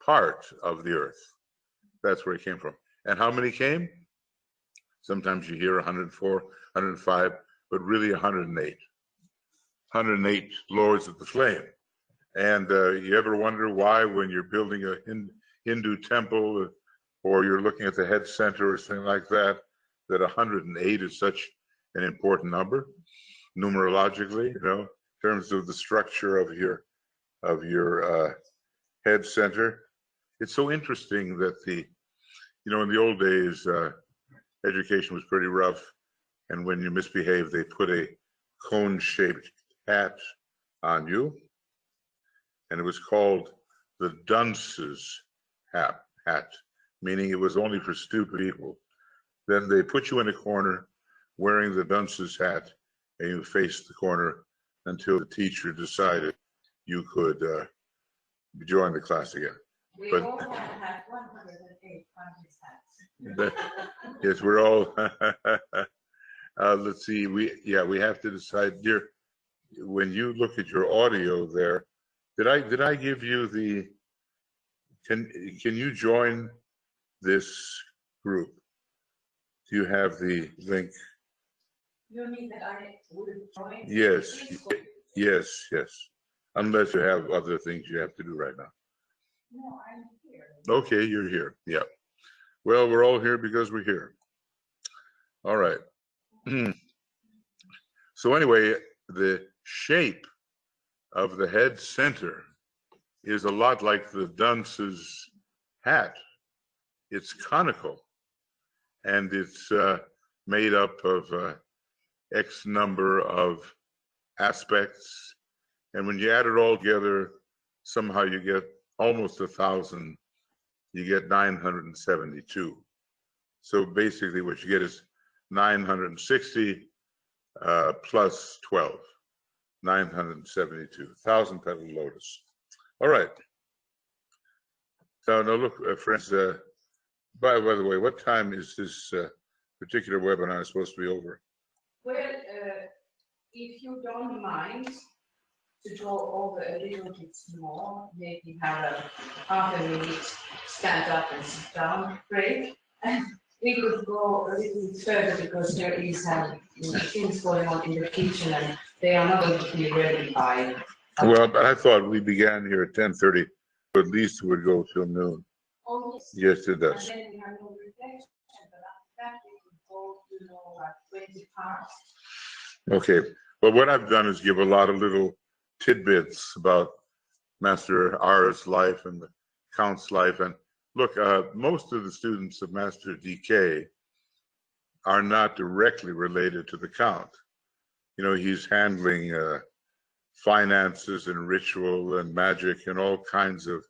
part of the Earth. That's where he came from. And how many came? Sometimes you hear 104, 105, but really 108. 108 Lords of the Flame. And you ever wonder why, when you're building a Hindu temple, or you're looking at the head center or something like that, that 108 is such an important number, numerologically, in terms of the structure of your head center. It's so interesting that in the old days, education was pretty rough, and when you misbehaved, they put a cone-shaped hat on you, and it was called the dunce's hat, meaning it was only for stupid people. Then they put you in a corner wearing the dunce's hat, and you faced the corner until the teacher decided you could join the class again. We But all have 108 hats. yes, we're all. Let's see. We have to decide, dear. When you look at your audio there, did I give you the? Can you join this group? Do you have the link? You mean that I would join? Yes. Unless you have other things you have to do right now. No, I'm here. Okay, you're here. Yeah. Well, we're all here because we're here. All right. So anyway, the shape of the head center is a lot like the dunce's hat. It's conical, and it's made up of X number of aspects. And when you add it all together, somehow you get almost 1,000. You get 972. So basically what you get is 960 plus 12, 972, 1,000-petal lotus. All right. So now look, friends, by the way, what time is this particular webinar supposed to be over? Well, if you don't mind to go over a little bit more, maybe have a half a minute stand up and sit down break. And we could go a little further because there is things going on in the kitchen and they are not going to be ready by. Well, but I thought we began here at 10:30 at least it would go till noon. Oh, Yes, it does. And then we have no reflection, but after that we could go to like 20 parts. Okay, but what I've done is give a lot of little tidbits about Master R's life and the Count's life. And look, most of the students of Master DK are not directly related to the Count. You know, he's handling finances and ritual and magic and all kinds of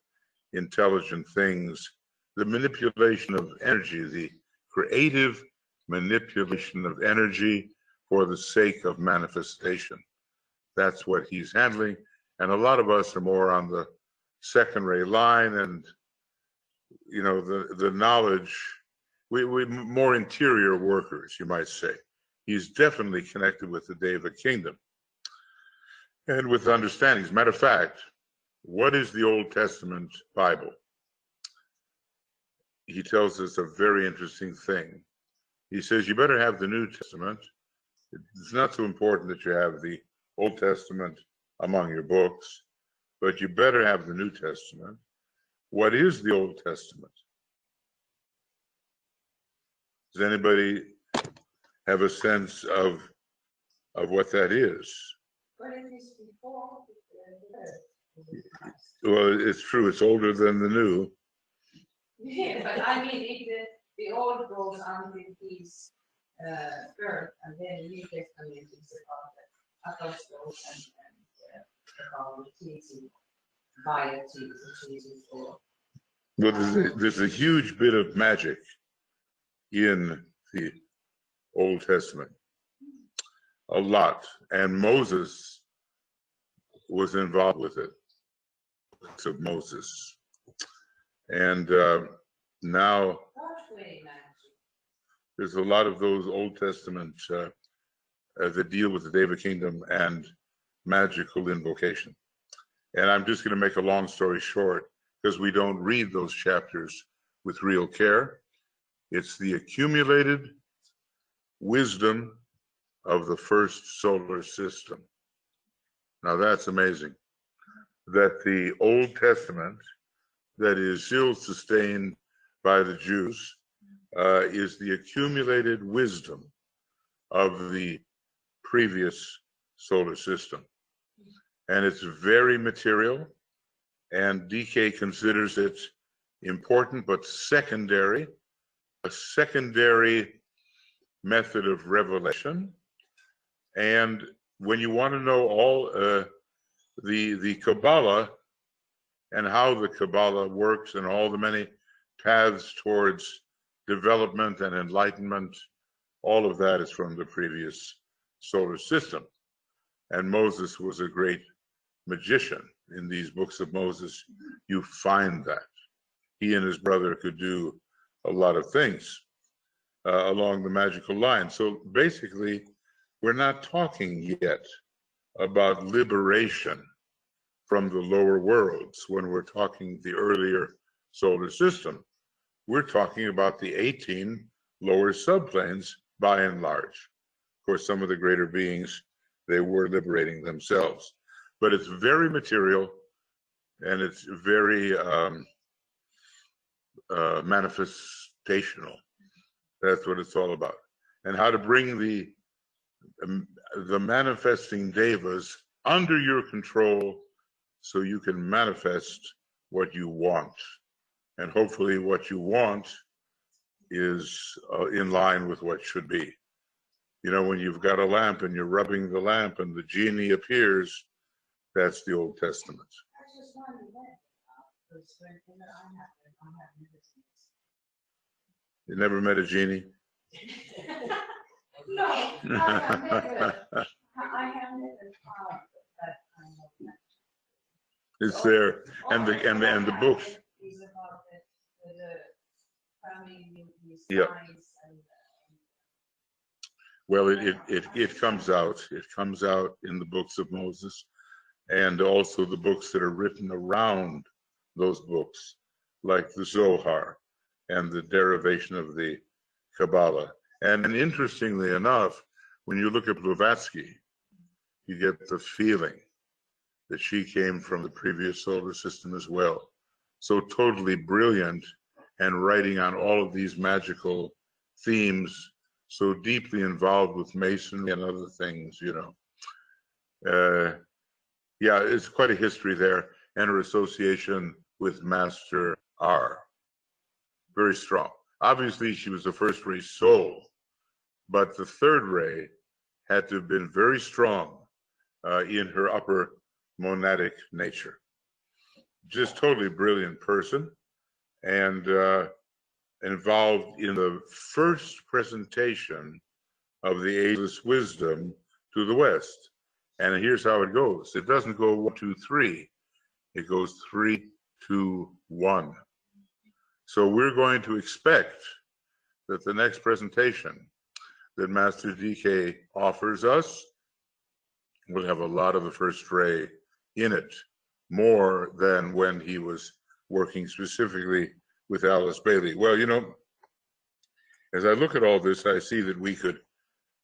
intelligent things. The manipulation of energy, the creative manipulation of energy for the sake of manifestation. That's what he's handling. And a lot of us are more on the secondary line, and you know, the knowledge, we more interior workers, you might say. He's definitely connected with the Day of the Kingdom and with understandings. As a matter of fact, what is the Old Testament Bible? He tells us a very interesting thing. He says you better have the New Testament. It's not so important that you have the Old Testament among your books, but you better have the New Testament. What is the Old Testament? Does anybody have a sense of what that is? But it is before Well, it's true. It's older than the New. yeah, but I mean, if the old goes until his birth, and then the New Testament is about the apostles and about the teaching by Jesus or. But there's a huge bit of magic in the Old Testament. A lot. And Moses was involved with it. Books of Moses. And now there's a lot of those Old Testament that deal with the Day of the Kingdom and magical invocation. And I'm just going to make a long story short, because we don't read those chapters with real care. It's the accumulated wisdom of the first solar system. Now that's amazing. That the Old Testament, that is still sustained by the Jews, is the accumulated wisdom of the previous solar system. And it's very material, and DK considers it important but secondary, a secondary method of revelation. And when you want to know all the Kabbalah and how the Kabbalah works and all the many paths towards development and enlightenment, all of that is from the previous solar system. And Moses was a great magician. In these books of Moses, you find that. He and his brother could do a lot of things along the magical line. So basically, we're not talking yet about liberation from the lower worlds when we're talking the earlier solar system. We're talking about the 18 lower subplanes by and large. Of course, some of the greater beings, they were liberating themselves. But it's very material, and it's very manifestational. That's what it's all about. And how to bring the manifesting devas under your control so you can manifest what you want. And hopefully what you want is in line with what should be. You know, when you've got a lamp and you're rubbing the lamp and the genie appears, that's the Old Testament. You never met a genie? No, I have never thought that kind of. It's there, and the books. Is about the family, Yeah. and Well, it comes out. It comes out in the books of Moses, and also the books that are written around those books, like the Zohar and the derivation of the Kabbalah. And interestingly enough, when you look at Blavatsky, you get the feeling that she came from the previous solar system as well. so totally brilliant and writing on all of these magical themes, so deeply involved with masonry and other things, you know. Yeah, it's quite a history there, and her association with Master R. Very strong. Obviously, she was the first ray soul, but the third ray had to have been very strong in her upper monadic nature. Just totally brilliant person, and involved in the first presentation of the ageless wisdom to the West. And here's how it goes. It doesn't go 1, 2, 3. It goes 3, 2, 1. So we're going to expect that the next presentation that Master DK offers us will have a lot of the first ray in it, more than when he was working specifically with Alice Bailey. Well, you know, as I look at all this, I see that we could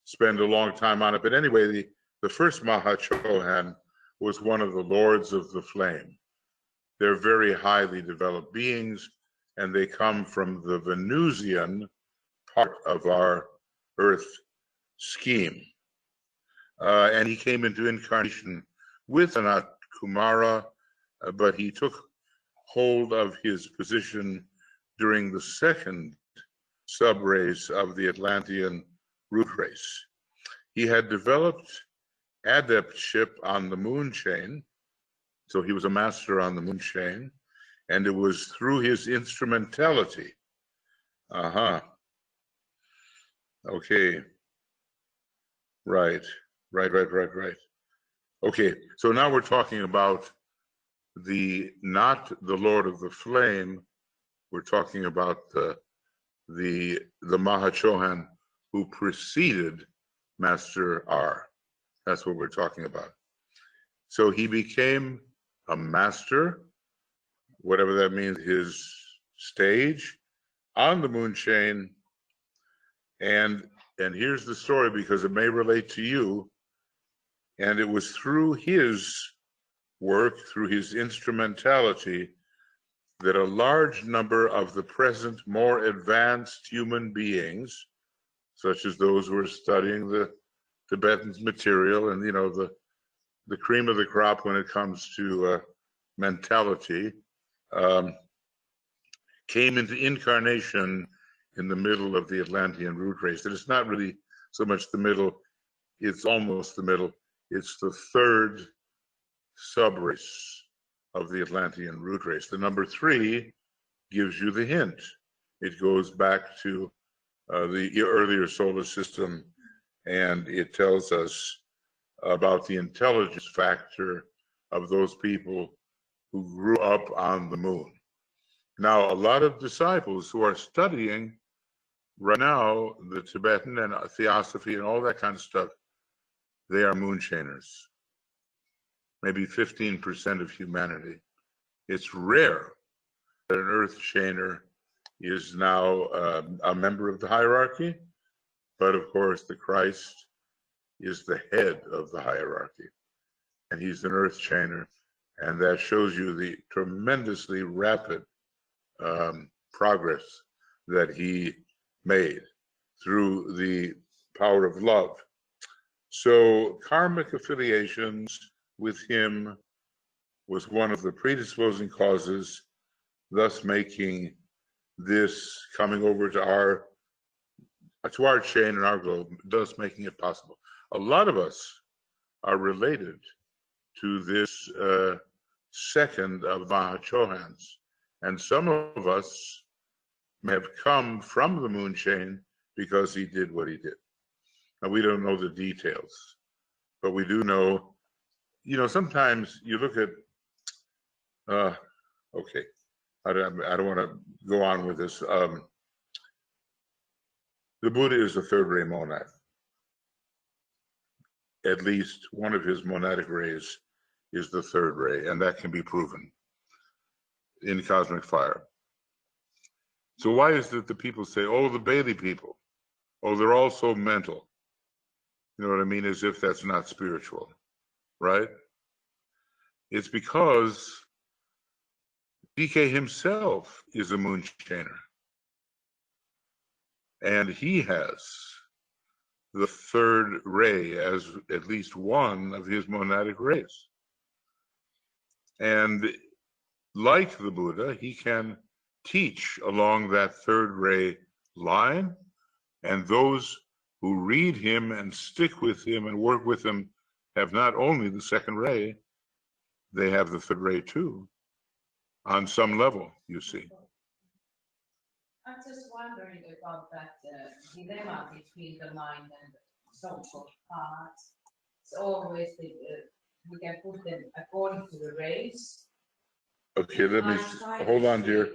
spend a long time on it. But anyway, the first Mahachohan was one of the Lords of the Flame. They're very highly developed beings, and they come from the Venusian part of our Earth scheme. And he came into incarnation with Anat Kumara, but he took hold of his position during the second subrace of the Atlantean root race. He had developed adeptship on the moon chain, so he was a master on the moon chain, and it was through his instrumentality. Okay. Right. Okay, so now we're talking about not the Lord of the Flame. We're talking about the Mahachohan who preceded Master R. That's what we're talking about. So he became a master, whatever that means, his stage on the moon chain. And here's the story, because it may relate to you. And it was through his work, through his instrumentality, that a large number of the present more advanced human beings, such as those who are studying the Tibetan material and, you know, the cream of the crop when it comes to mentality, came into incarnation in the middle of the Atlantean root race. And it's not really so much the middle, it's almost the middle. It's the third subrace of the Atlantean root race. The number 3 gives you the hint. It goes back to the earlier solar system, and it tells us about the intelligence factor of those people who grew up on the moon. Now, a lot of disciples who are studying right now the Tibetan and theosophy and all that kind of stuff, they are moonshainers. Maybe 15% of humanity. It's rare that an earth shainer is now a member of the hierarchy, but of course the Christ is the head of the hierarchy, and he's an earth shainer, and that shows you the tremendously rapid progress that he made through the power of love. So karmic affiliations with him was one of the predisposing causes, thus making this coming over to our chain and our globe, thus making it possible. A lot of us are related to this second of Mahachohans, and some of us have come from the moon chain because he did what he did. Now, we don't know the details, but we do know, you know, sometimes you look at, okay, I don't want to go on with this. The Buddha is a third ray monad. At least one of his monadic rays is the third ray, and that can be proven in cosmic fire. So why is it that people say, oh, the Bailey people, oh, they're all so mental? You know what I mean? As if that's not spiritual, right? It's because DK himself is a moon chainer. And he has the third ray as at least one of his monadic rays. And like the Buddha, he can teach along that third ray line, and those who read him and stick with him and work with him have not only the second ray, they have the third ray too, on some level, you see. I'm just wondering about that dilemma between the mind and the social part. It's always we can put them according to the race. Okay, let me, hold on, dear.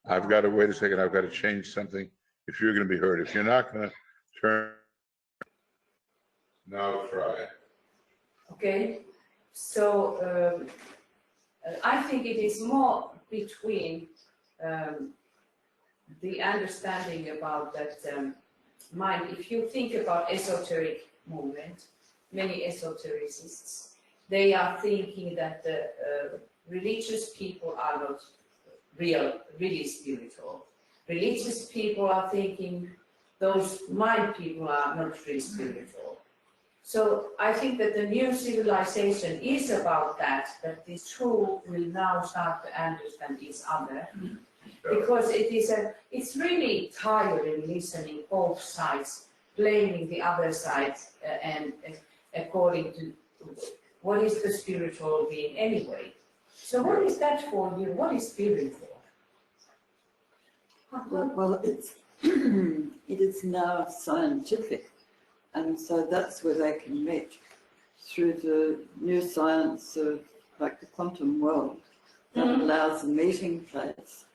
I've got to, wait a second, I've got to change something if you're going to be heard. If you're not going to turn, now try. Okay, so I think it is more between the understanding about that mind. If you think about esoteric movement, many esotericists, they are thinking that religious people are not really spiritual. Religious people are thinking those mind people are not really spiritual. So I think that the new civilization is about that these two will now start to understand each other. Because it's really tiring listening both sides, blaming the other side and according to what is the spiritual being anyway. So what is that for you? What is spiritual? Well, it's it is now scientific, and so that's where they can meet through the new science of like the quantum world that allows a meeting place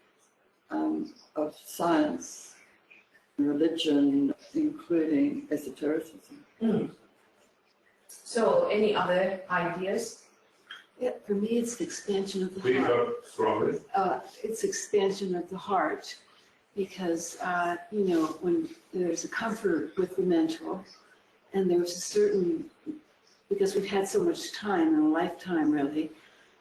of science, religion, including esotericism. So any other ideas? Yeah, for me, it's the expansion of the Speak heart. up strongly. It's expansion of the heart, because you know, when there's a comfort with the mental, and there's a certain, because we've had so much time in a lifetime, really,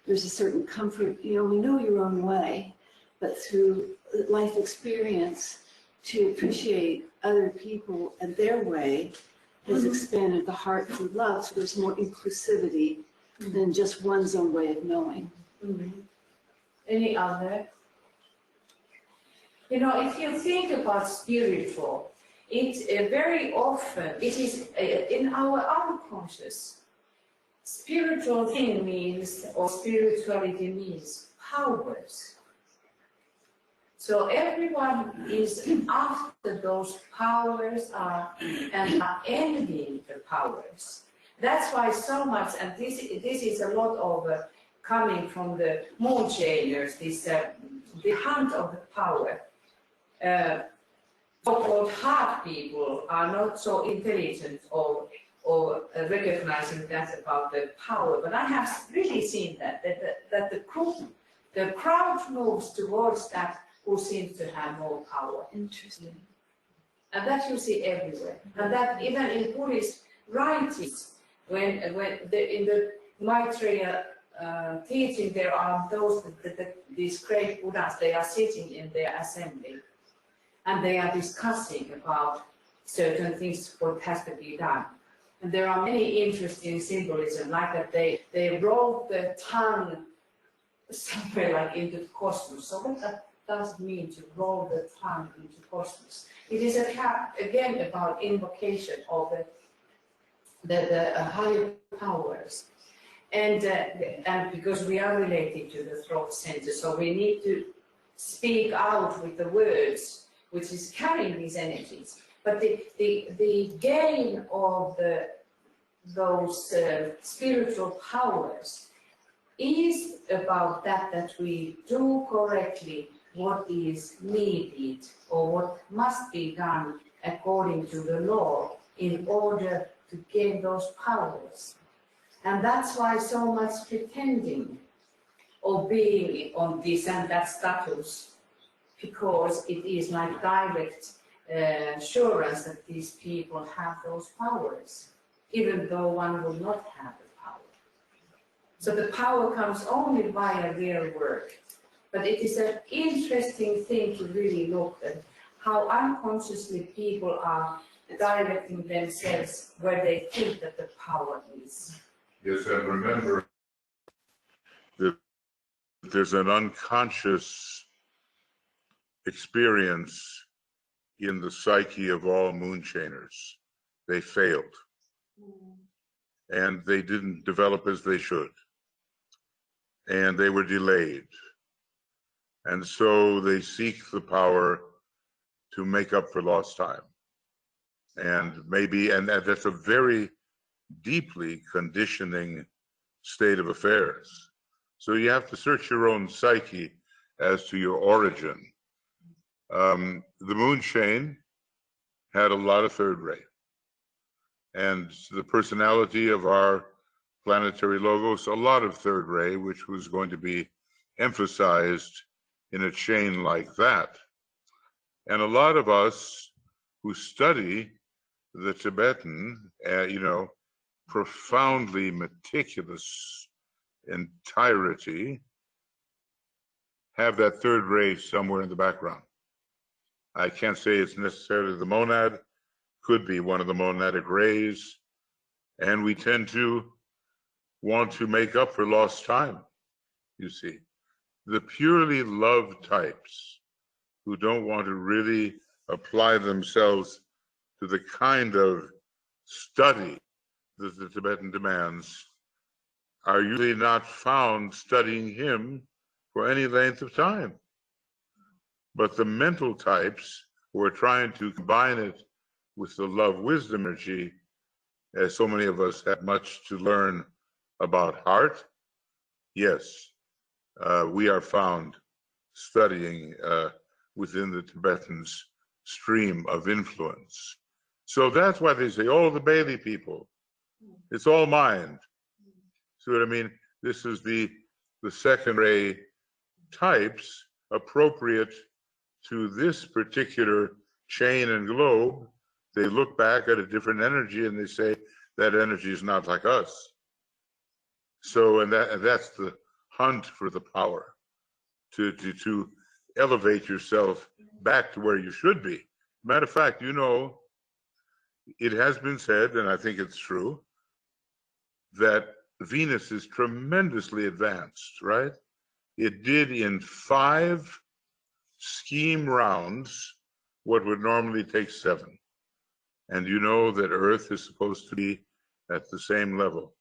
there's a certain comfort. You only know your own way, but through life experience, to appreciate other people and their way has expanded the heart through love. So there's more inclusivity than just one's own way of knowing. Any other? You know, if you think about spiritual, it's very often, it is in our unconscious. Spiritual thing means, or spirituality means powers. So everyone is after those powers and are envying the powers. That's why so much, and this is a lot of coming from the moon chainers, this the hunt of the power. So-called hard people are not so intelligent or recognizing that about the power. But I have really seen that the crowd moves towards that who seems to have more power. Interesting. And that you see everywhere. And that even in Buddhist writings, when in the Maitreya teaching, there are those, these great Buddhas, they are sitting in their assembly. And they are discussing about certain things, what has to be done. And there are many interesting symbolism, like that they roll the tongue somewhere like into the cosmos. So what that does mean to roll the tongue into cosmos? It is again about invocation of the higher powers. And because we are related to the throat center, so we need to speak out with the words, which is carrying these energies. But the gain of those spiritual powers is about that we do correctly what is needed or what must be done according to the law in order to gain those powers. And that's why so much pretending or being on this and that status, because it is like direct assurance that these people have those powers, even though one will not have the power. So the power comes only via real work. But it is an interesting thing to really look at how unconsciously people are directing themselves where they think that the power is. Yes, and remember that there's an unconscious experience in the psyche of all moonshiners. They failed. And they didn't develop as they should. And they were delayed. And so they seek the power to make up for lost time. And maybe, and that's a very deeply conditioning state of affairs. So you have to search your own psyche as to your origin. The moonshine had a lot of third ray. And the personality of our planetary logos, a lot of third ray, which was going to be emphasized in a chain like that. And a lot of us who study the Tibetan, profoundly meticulous entirety, have that third ray somewhere in the background. I can't say it's necessarily the monad, could be one of the monadic rays, and we tend to want to make up for lost time, you see. The purely love types who don't want to really apply themselves to the kind of study that the Tibetan demands are usually not found studying him for any length of time. But the mental types who are trying to combine it with the love wisdom energy, as so many of us have much to learn about heart, yes, we are found studying within the Tibetans' stream of influence. So that's why they say, oh, the Bailey people, it's all mind. See what I mean? This is the second ray types appropriate to this particular chain and globe. They look back at a different energy and they say that energy is not like us. So, and that's the hunt for the power to elevate yourself back to where you should be. Matter of fact, it has been said, and I think it's true, that Venus is tremendously advanced, right? It did in 5 scheme rounds what would normally take 7. And you know that Earth is supposed to be at the same level.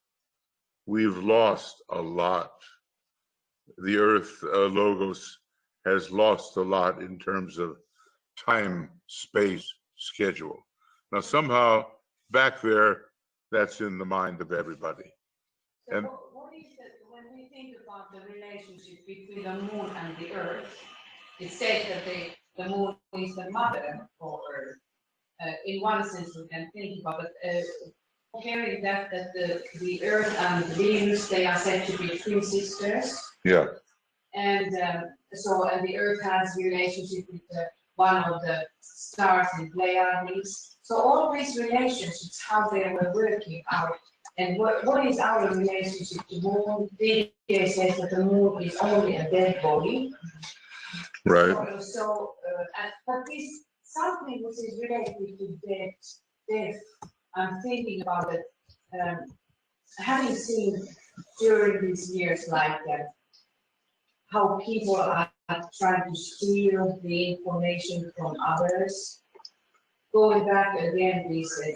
We've lost a lot. The Earth logos has lost a lot in terms of time, space, schedule. Now somehow back there, that's in the mind of everybody. So and what is when we think about the relationship between the moon and the Earth, it says that the moon is the mother for Earth. In one sense, we can think about it. Comparing that the Earth and Venus, they are said to be twin sisters. Yeah. And and the Earth has relationship with one of the stars in Pleiades. So all these relationships, how they were working out, and what is our relationship to the moon? DK says that the moon is only a dead body. Right. But this something which is related to death. I'm thinking about it, having seen during these years, like how people are trying to steal the information from others. Going back again, we said,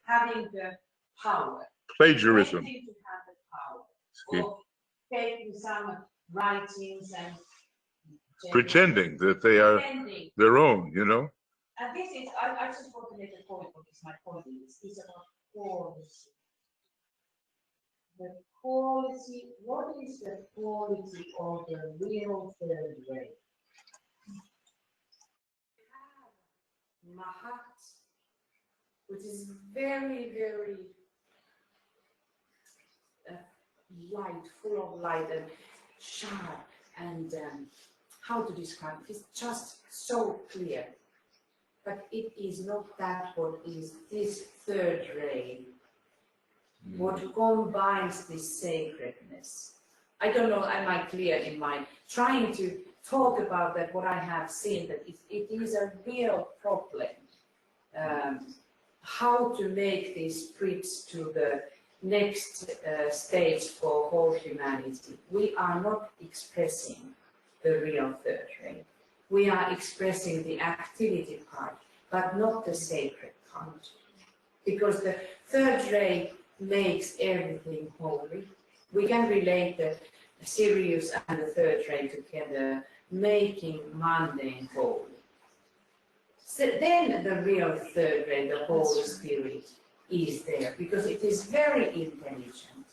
having the power. Plagiarism. To have the power. Or taking some writings and pretending that they are their own, And this is, I just want to make a point on this. My point is about quality. The quality, what is the quality of the real third ray? Mahat, which is very, very light, full of light and sharp, and how to describe it? It's just so clear. But it is not that what is this third ray, what combines this sacredness. I don't know, am I clear in my trying to talk about that, what I have seen, that it is a real problem. How to make these bridges to the next stage for whole humanity. We are not expressing the real third ray. We are expressing the activity part, but not the sacred part. Because the third ray makes everything holy. We can relate the Sirius and the third ray together, making mundane holy. So then the real third ray, the Holy Spirit, is there because it is very intelligent.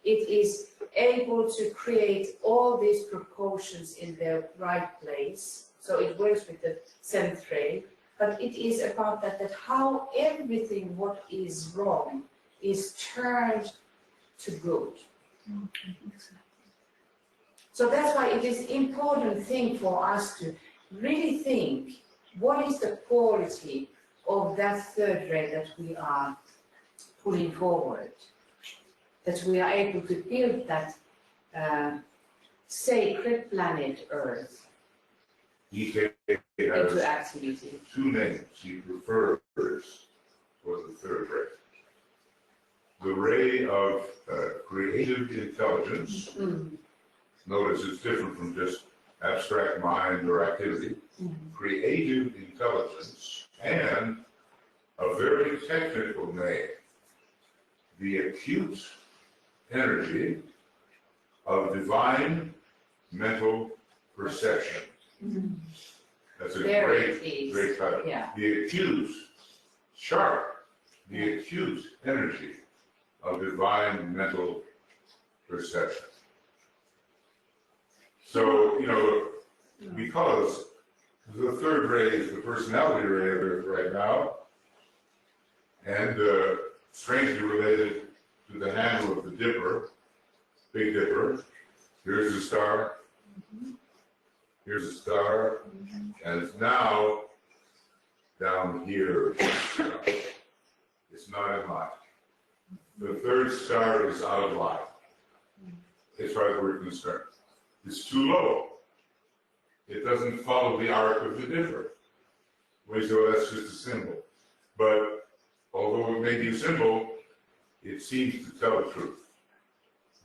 It is able to create all these proportions in their right place. So it works with the seventh ray, but it is about that how everything what is wrong is turned to good. So that's why it is important thing for us to really think what is the quality of that third ray that we are putting forward, that we are able to build that sacred planet Earth DK into has activity. two names he prefers for the third ray. The ray of creative intelligence. Notice it's different from just abstract mind or activity. Creative intelligence, and a very technical name, the acute energy of divine mental perception. That's a There great, it is. great title. Yeah. The acute, sharp, the acute energy of divine mental perception. So, you know, because the third ray is the personality ray of Earth right now, and strangely related to the handle of the Dipper, Big Dipper. Here's the star, here's the star, and it's now down here. It's not in line. The third star is out of line, as far as we're concerned. It's too low. It doesn't follow the arc of the Dipper. We say, well, that's just a symbol. But although it may be a symbol, it seems to tell the truth.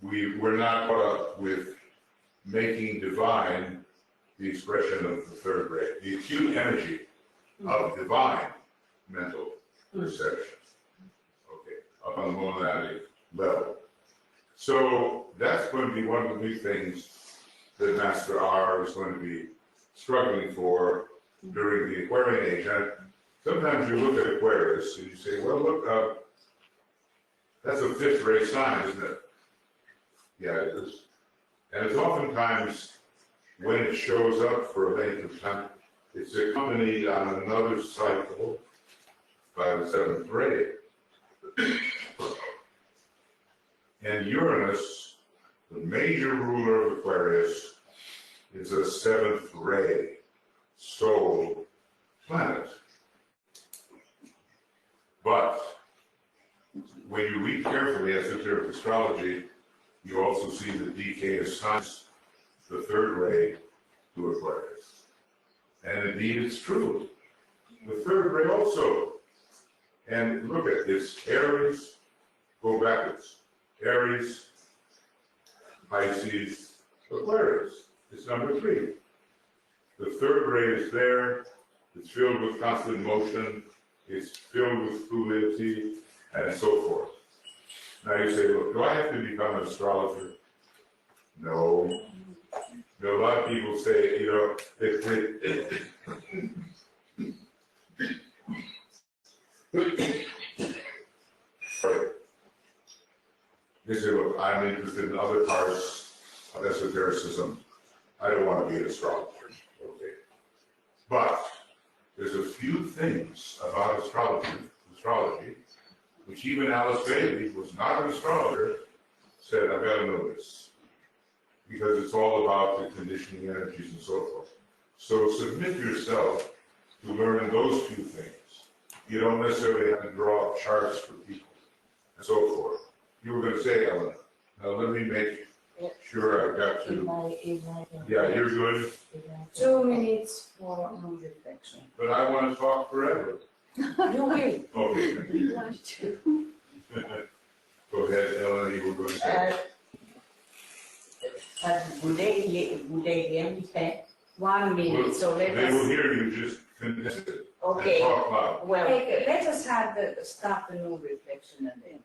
We're not caught up with making divine the expression of the third ray, the acute energy of divine mental perception. Okay, up on the monadic level. So that's going to be one of the big things that Master R is going to be struggling for during the Aquarian age. And sometimes you look at Aquarius and you say, well, look, that's a fifth ray sign, isn't it? Yeah, it is. And it's oftentimes, when it shows up for a length of time, it's accompanied on another cycle by the seventh ray. And Uranus, the major ruler of Aquarius, is a seventh ray soul planet. But when you read carefully esoteric astrology, you also see that DK assigns the third ray to Aquarius. And indeed, it's true. The third ray also. And look at this, Aries, go backwards. Aries, Pisces, Aquarius. It's number 3. The third ray is there. It's filled with constant motion. It's filled with fluidity, and so forth. Now you say, look, do I have to become an astrologer? No. You know, a lot of people say, you know, they say, look, I'm interested in other parts of esotericism. I don't want to be an astrologer. Okay. But there's a few things about astrology, which even Alice Bailey, who was not an astrologer, said, I've got to know this. Because it's all about the conditioning energies and so forth. So submit yourself to learn those few things. You don't necessarily have to draw up charts for people and so forth. You were going to say, Ellen, now let me make Sure, I've got In to. my, Yeah, you're good, 2 minutes for reflection. but I want to talk forever. You will. Okay. Go ahead, Ellen, you were going to say. would they hear me say? 1 minute, so let They will us, hear you, just condense it and Okay, talk loud. well, let us have start the new reflection and then,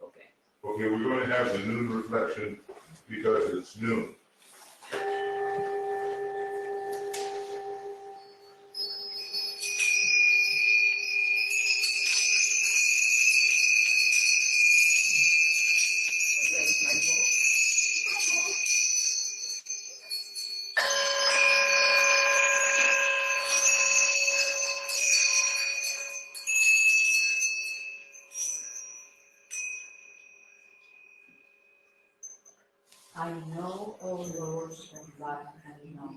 okay. Okay, we're going to have the noon reflection because it's noon. I know, O Lord, that life and know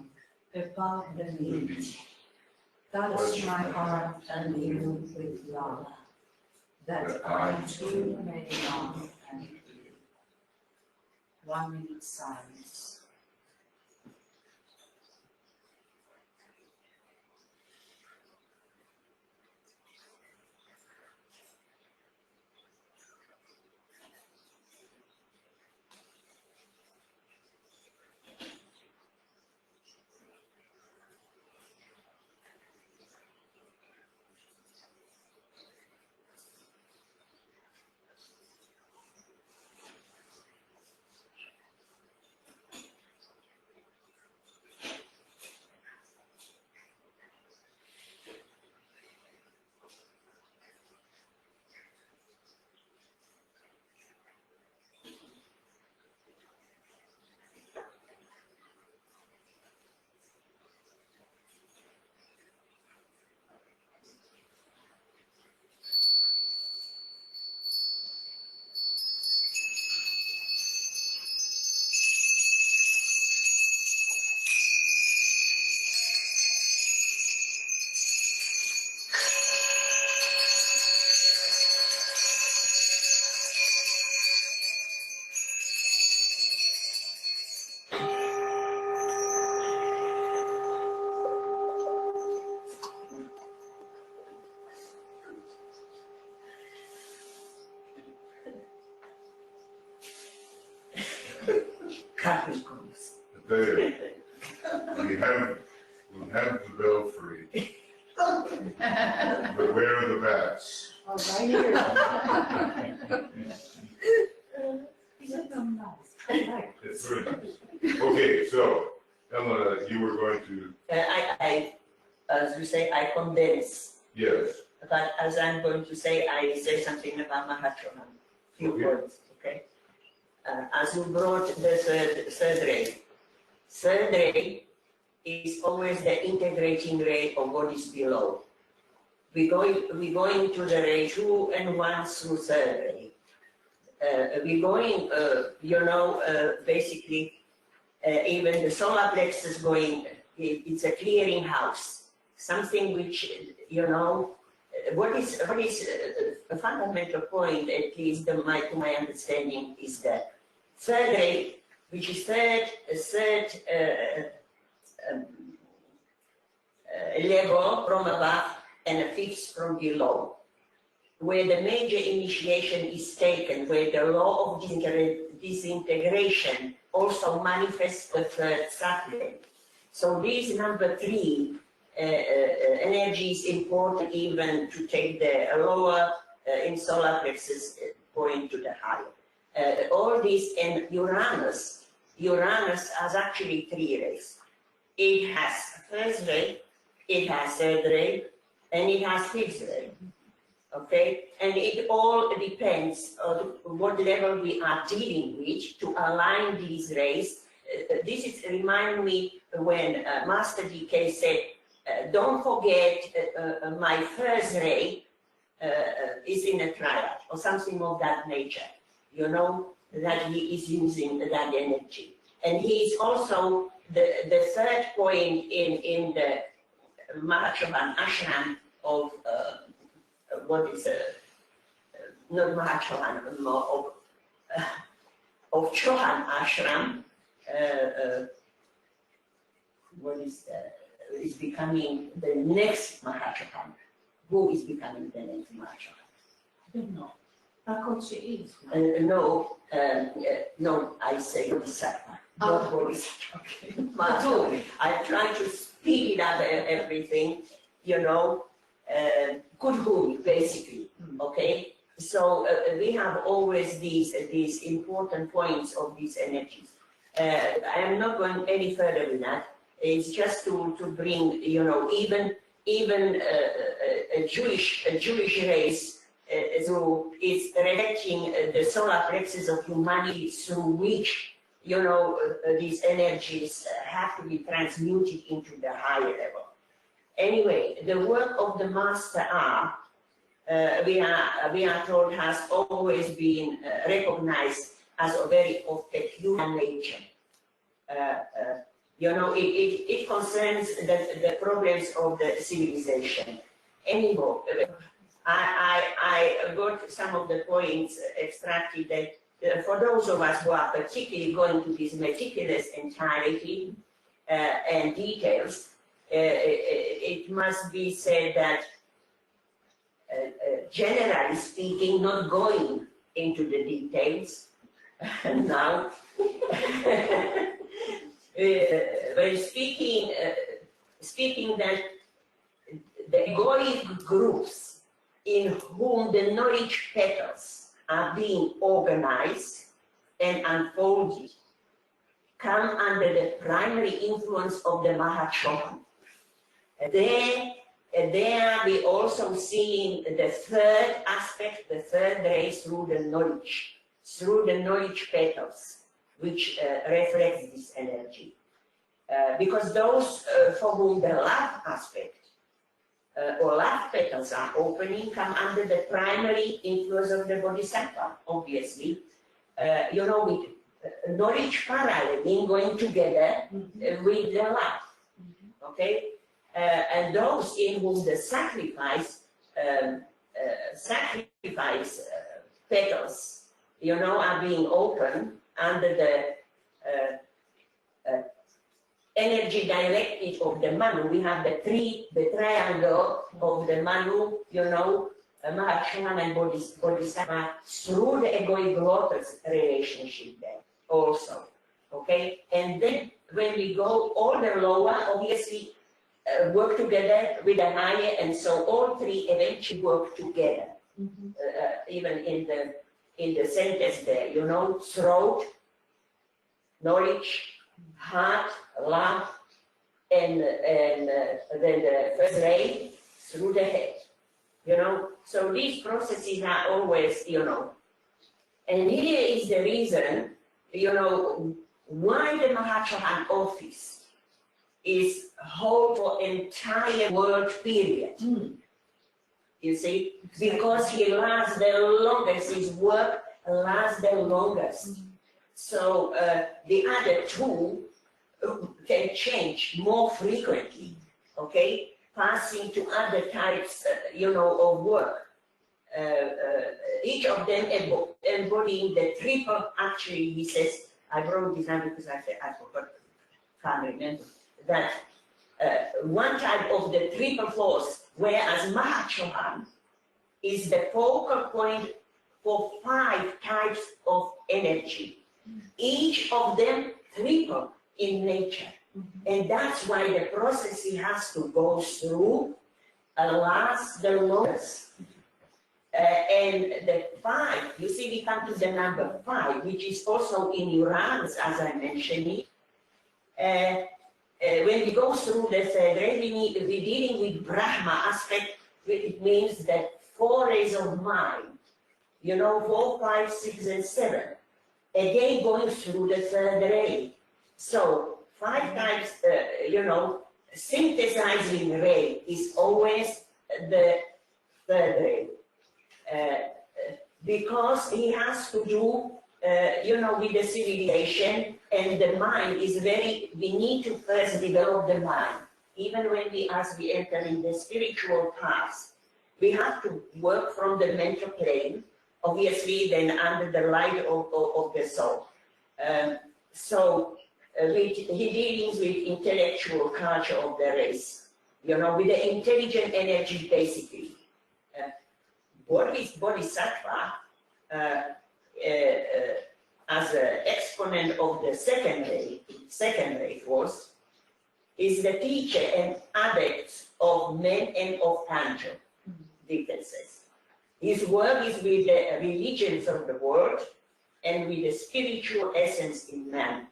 about the needs. Touch my heart and you with love, that I too may love and give. 1 minute silence. Capricorns. There, we have the belfry. But where are the bats? Oh, right here. Isn't that nice? I like it. It's very nice. Okay, so, Ella, you were going to, As you say, I condense. yes, But as I'm going to say, I say something about Mahachohan. Few Okay. words, okay? As you brought the third ray. Third ray is always the integrating ray of what is below. We go into the ray 2 and 1 through third ray. We're going, basically, even the solar plexus going, it's a clearing house. Something which, what is a fundamental point, at least to my understanding, is that third ray, which is third level from above and a fifth from below, where the major initiation is taken, where the law of disintegration also manifests the third subject. So this number 3 energy is important even to take the lower in solar plexus going to the higher. All this, and Uranus has actually 3 rays. It has first ray, it has third ray, and it has fifth ray. Okay, and it all depends on what level we are dealing with to align these rays. This is remind me when Master DK said, don't forget my first ray is in a triad or something of that nature. You know that he is using that energy, and he is also the third point in the Mahachohan ashram of. What is not Mahachohan, more of of Chohan ashram, is becoming the next Mahachohan. Who is becoming the next Mahachohan? I don't know. Pakoche is. No, I say Bodhisattva, not Bodhisattva. Okay. Mahachohan. I try to speed it up everything, you know, Kudhuri, basically, okay? So we have always these important points of these energies. I am not going any further with that. It's just to bring, you know, even a Jewish race who is reflecting the solar plexus of humanity through which, you know, these energies have to be transmuted into the higher level. Anyway, the work of the Master we are told, has always been recognized as a very of peculiar nature. You know, it concerns the problems of the civilization. Anyway, I got some of the points extracted that for those of us who are particularly going to this meticulous entirety and details, it must be said that generally speaking, not going into the details now, when speaking that the egoic groups in whom the knowledge petals are being organized and unfolded come under the primary influence of the Mahachohan. There we also see the third aspect, the third ray through the knowledge petals, which reflects this energy. Because those for whom the love aspect or love petals are opening come under the primary influence of the Bodhisattva, obviously. You know, with knowledge paralleling, going together with the love, okay? And those in whom the sacrifice petals, you know, are being opened under the energy directive of the Manu. We have the triangle of the Manu, you know, Mahachohan and Bodhisattva through the egoic lotus relationship there also, okay? And then when we go all the lower, obviously, work together with the higher, and so all three eventually work together. Even in the sentence there, you know, throat, knowledge, heart, love, and then the first ray through the head. You know, so these processes are always, you know, and here is the reason, you know, why the Mahachohan office is whole for entire world period. You see, because he lasts the longest, his work lasts the longest. So the other two can change more frequently, okay? Passing to other types, you know, of work. Each of them embodying the triple, actually, he says, I wrote this down because I forgot, can't remember, that one type of the triple force, whereas Mahachohan is the focal point for 5 types of energy. Each of them triple in nature. And that's why the process he has to go through lasts the longest. And the 5, you see, we come to the number 5, which is also in Uranus, as I mentioned it. When we go through the third ray, we're dealing with Brahma aspect. It means that 4 rays of mind, you know, 4, 5, 6, and 7. Again, going through the third ray. So 5 times, you know, synthesizing ray is always the third ray. Because he has to do, you know, with the civilization, and the mind is very, we need to first develop the mind. Even when as we enter in the spiritual paths, we have to work from the mental plane, obviously then under the light of the soul. He deals with intellectual culture of the race, you know, with the intelligent energy basically. Bodhisattva, as an exponent of the second ray force, is the teacher and adept of men and of tantra differences. His work is with the religions of the world and with the spiritual essence in man.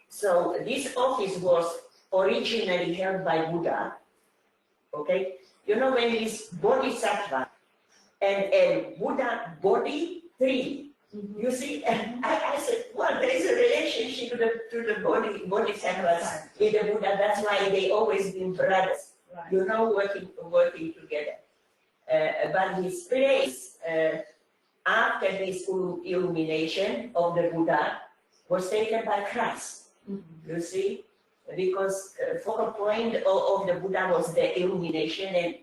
So this office was originally held by Buddha, okay? You know, when this bodhisattva and Buddha body three, you see, and I said, well, there is a relationship to the bodhisattvas with the Buddha. That's why they always been brothers, right. You know, working together. But his place after this illumination of the Buddha was taken by Christ. You see, because focal point of the Buddha was the illumination and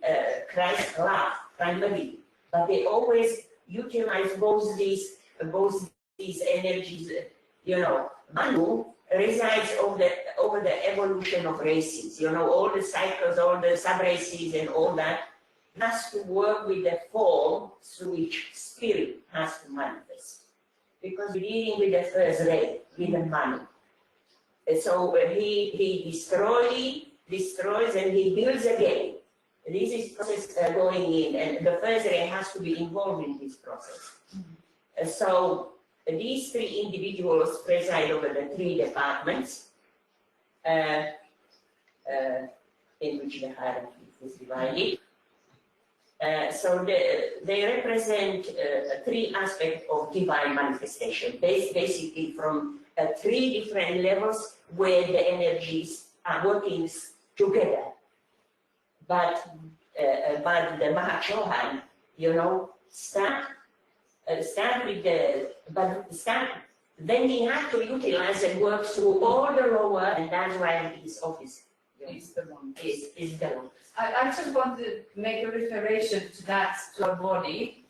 Christ's love primarily. But they always utilize both these energies. You know, Manu resides over the evolution of races. You know, all the cycles, all the sub-races and all that has to work with the form through which spirit has to manifest. Because we're dealing with the first ray, with the Manu. And so he destroys and he builds again. This is process going in, and the first ray has to be involved in this process. So these three individuals preside over the three departments in which the hierarchy is divided. So they represent three aspects of divine manifestation, basically from three different levels where the energies are working together. But the Mahachohan, you know, start with then he had to utilize and work through all the lower, and that's why his office is the one. I just want to make a reference to that, to our body.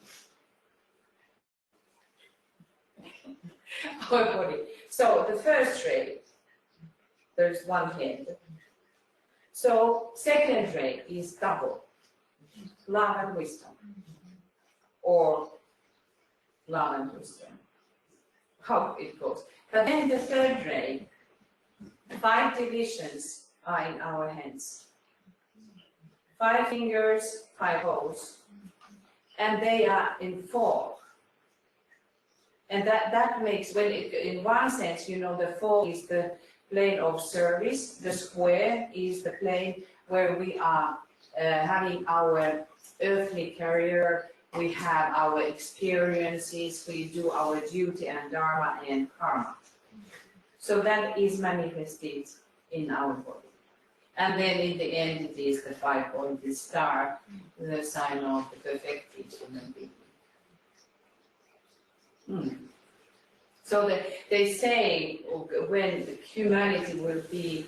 Our body. So the first ray, there's one head. So second ray is double, love and wisdom, or love and wisdom, how it goes. But then the third ray, 5 divisions are in our hands. 5 fingers, 5 holes, and they are in 4. And that makes, when in one sense, you know, the 4 is the plane of service, the square is the plane where we are having our earthly career, we have our experiences, we do our duty and dharma and karma. So that is manifested in our body. And then in the end, it is the 5-pointed star, the sign of the perfected human being. So they say when humanity will be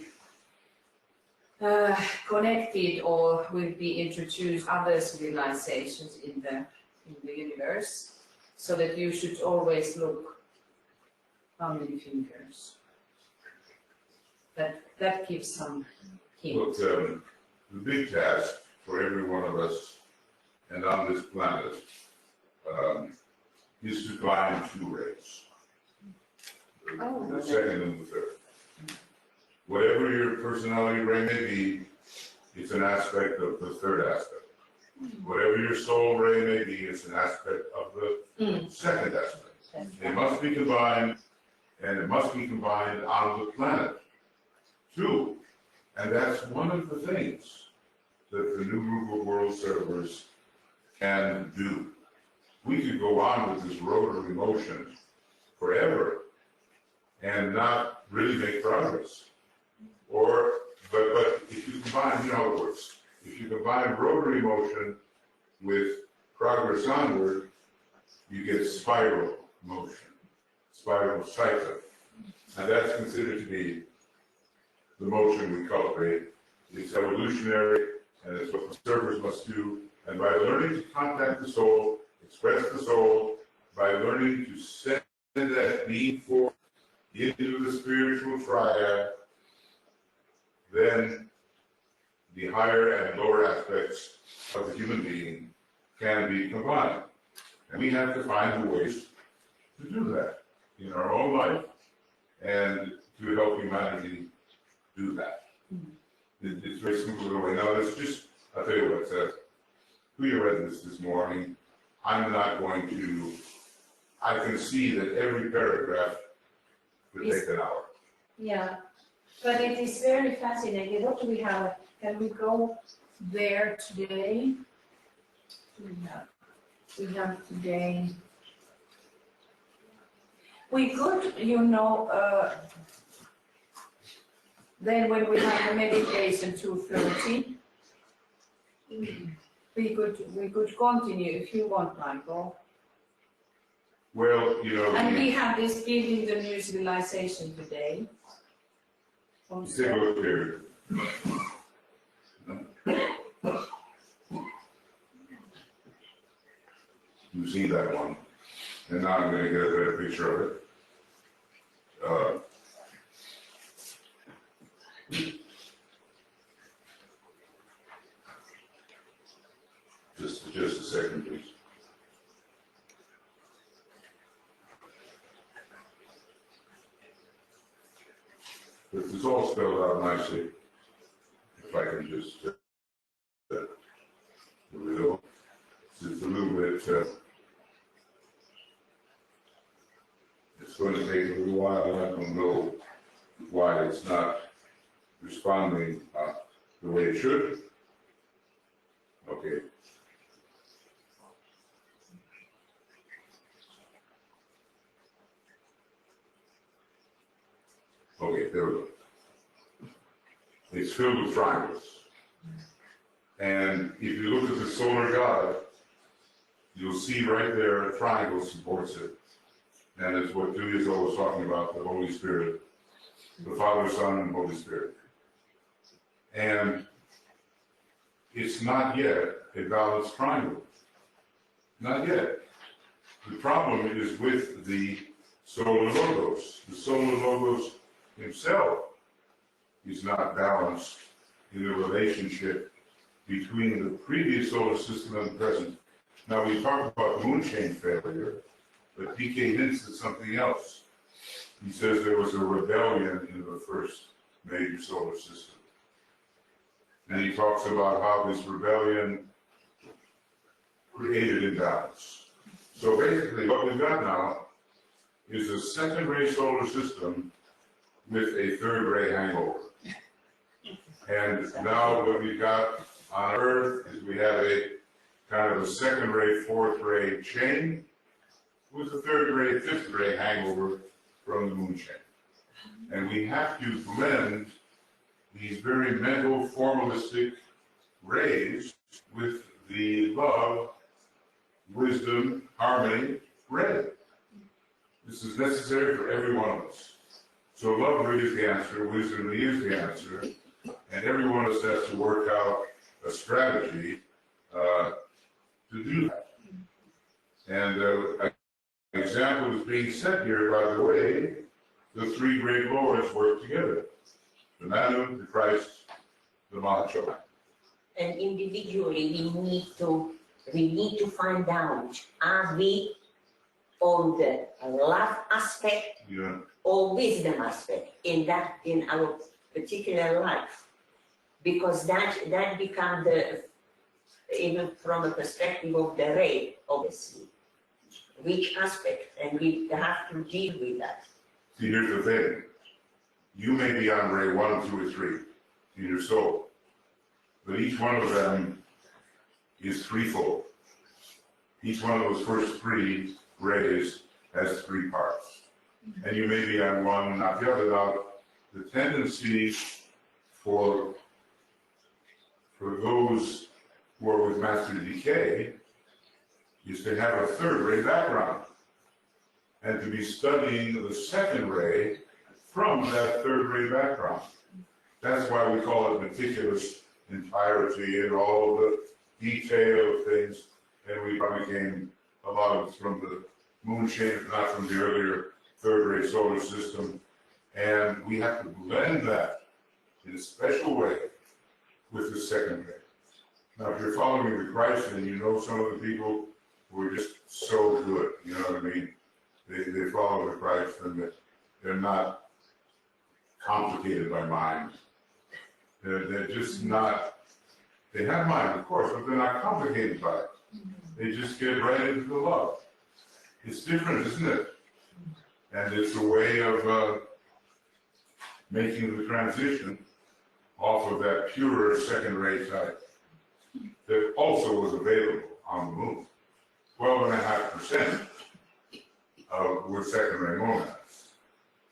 connected or will be introduced other civilizations in the universe, so that you should always look how many fingers. That gives some hint. Look, the big task for every one of us and on this planet is to combine 2 rays. The second and the third. Whatever your personality ray may be, it's an aspect of the third aspect. Whatever your soul ray may be, it's an aspect of the second aspect. They must be combined, and it must be combined on the planet, too. And that's one of the things that the new group of world servers can do. We could go on with this rotary motion forever and not really make progress. But if you combine, you know how it works. If you combine rotary motion with progress onward, you get spiral motion, spiral cycle. And that's considered to be the motion we cultivate. It's evolutionary, and it's what the servers must do. And by learning to contact the soul, express the soul, by learning to set that need for into the spiritual triad, then the higher and lower aspects of the human being can be combined. And we have to find the ways to do that in our own life and to help humanity do that. It's very simple way. Now, it's just, I'll tell you what, we read this morning. I'm not going to, I can see that every paragraph would take an hour. Yeah, but it is very fascinating. What do we have? Can we go there today? We have today. We could, then when we have the meditation 2:30, we could continue if you want, Michael. Well, And we have this building the new civilization today. take a look here. You see that one, and now I'm going to get a better picture of it. Just a second, please. This is all spelled out nicely. If I can just, there we go. It's a little bit, it's going to take a little while. I don't know why it's not responding the way it should. Okay. Okay, there we go. It's filled with triangles. And if you look at the solar god, you'll see right there a triangle supports it. And it's what Julius was talking about, the Holy Spirit, the Father, Son, and Holy Spirit. And it's not yet a balanced triangle. Not yet. The problem is with the solar logos. The solar logos himself is not balanced in the relationship between the previous solar system and the present. Now, we talked about moon chain failure, but PK hints at something else. He says there was a rebellion in the first major solar system. And he talks about how this rebellion created imbalance. So basically, what we've got now is a second-ray solar system with a third-ray hangover. And now what we've got on Earth is we have a kind of a second-ray, fourth-ray chain with a third-ray, fifth-ray hangover from the moon chain. And we have to blend these very mental, formalistic rays with the love, wisdom, harmony ray. This is necessary for every one of us. So love really is the answer, wisdom really is the answer, and every one of us has to work out a strategy to do that. And an example is being set here, by the way, the three great lords work together. The Manu, the Christ, the Mahachohan. And individually, we need to find out, are we on the love aspect or wisdom aspect in our particular life? Because that becomes even from a perspective of the ray, obviously, which aspect, and we have to deal with that. See, here's the thing. You may be on ray 1, 2, or 3 in your soul, but each one of them is threefold. Each one of those first three rays has three parts. And you may be on one, not the other. Now, the tendency for those who are with master decay is to have a third ray background and to be studying the second ray from that third ray background. That's why we call it meticulous entirety and all the detail of things, and we probably gain a lot of it from the moon shaped, not from the earlier third-ray solar system. And we have to blend that in a special way with the second ray. Now, if you're following the Christ and you know some of the people who are just so good, you know what I mean? They follow the Christ and they're not complicated by mind. They're just not, they have mind, of course, but they're not complicated by it. They just get right into the love. It's different, isn't it? And it's a way of making the transition off of that purer second-rate type that also was available on the moon. 12.5% were second-ray monads.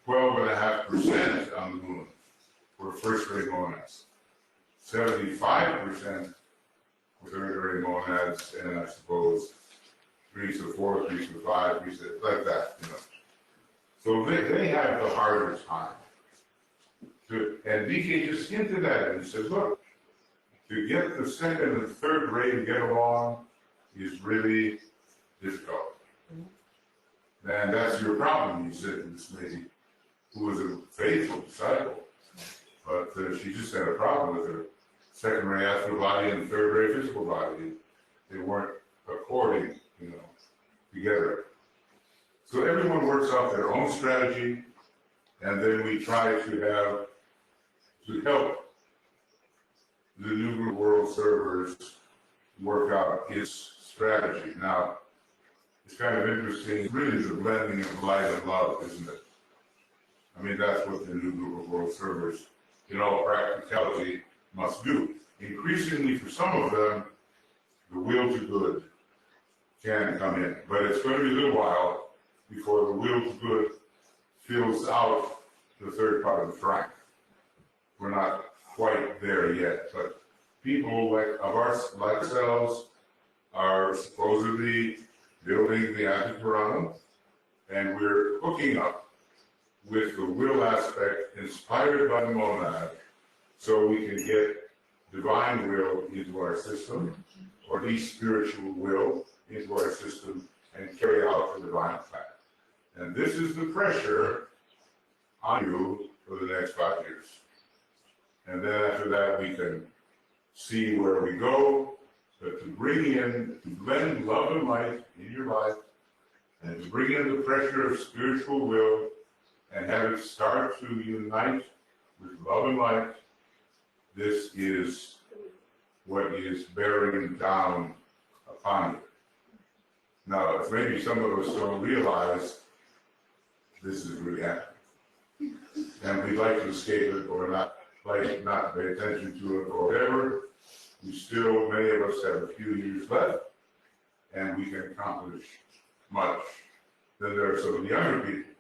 12.5% on the moon were first-rate monads. 75% were third-rate monads, and I suppose 3 to 4, 3 to 5, 3 to like that, you know. So they have the harder time. And DK just hinted at it and says, look, to get the second and third rate to get along is really difficult. And that's your problem, he said to this lady, who was a faithful disciple. But she just had a problem with her second ray astral body and third ray physical body. They weren't according, you know, together. So everyone works out their own strategy, and then we try to help the New World servers work out its strategy. Now, it's kind of interesting. It's really the blending of light and love, isn't it? I mean, that's what the New World servers, in all practicality, must do. Increasingly, for some of them, the will to good can come in. But it's going to be a little while before the will to good fills out the third part of the triangle. We're not quite there yet, but people like ourselves are supposedly building the Antipuranum, and we're hooking up with the will aspect inspired by the monad, so we can get divine will into our system, or at least spiritual will into our system, and carry out the divine plan. And this is the pressure on you for the next 5 years. And then after that, we can see where we go, but to bring in, to blend love and light in your life, and to bring in the pressure of spiritual will, and have it start to unite with love and light, this is what is bearing down upon you. Now, if maybe some of us don't realize this is really happening, and we'd like to escape it or not pay attention to it or whatever, we still, many of us have a few years left, and we can accomplish much. Then there are some of the younger people,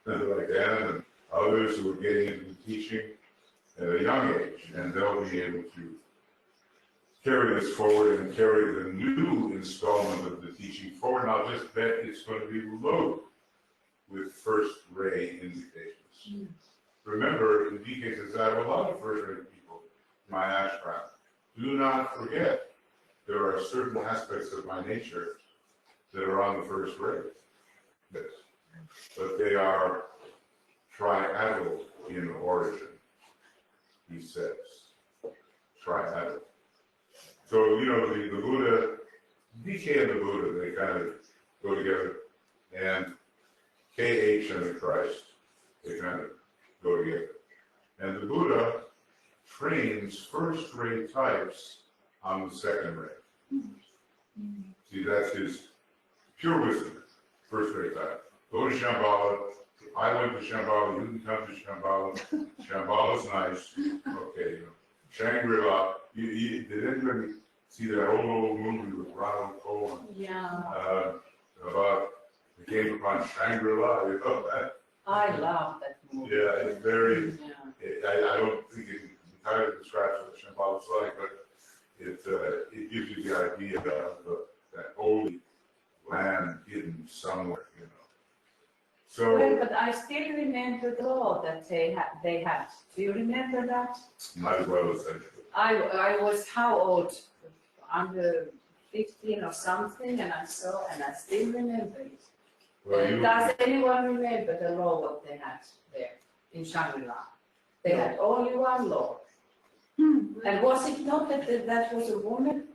like Ann and others who are getting into teaching at a young age, and they'll be able to carry this forward and carry the new installment of the teaching forward. And I'll just bet it's going to be loaded with first ray indications. Remember, in DK says, I have a lot of first ray people in my ashram. Do not forget, there are certain aspects of my nature that are on the first ray. Yes. But they are triadal in origin, he says. Triadal. So, you know, the Buddha, DK and the Buddha, they kind of go together. And KH and the Christ, they kind of go together. And the Buddha trains first-rate types on the second rate. See, that's his pure wisdom, first-rate type. Go to Shambhala. I went to Shambhala. You can come to Shambhala. Shambhala's nice. Okay, you know. Shangri-La. Did anybody see that old movie with Ronald Cohen? Yeah. About the game upon Shangri-La, you know that? I love that movie. Yeah, it's very, Yeah. I don't think it can entirely describe what Shambhala's like, but it gives you the idea of that holy land hidden somewhere, you know. So, Well, but I still remember the law that they had. Do you remember that? might as well essentially. I was how old? Under 15 or something, and I still remember it. Does anyone remember the law what they had there in Shangri-La? They had only one law. And was it not that that was a woman?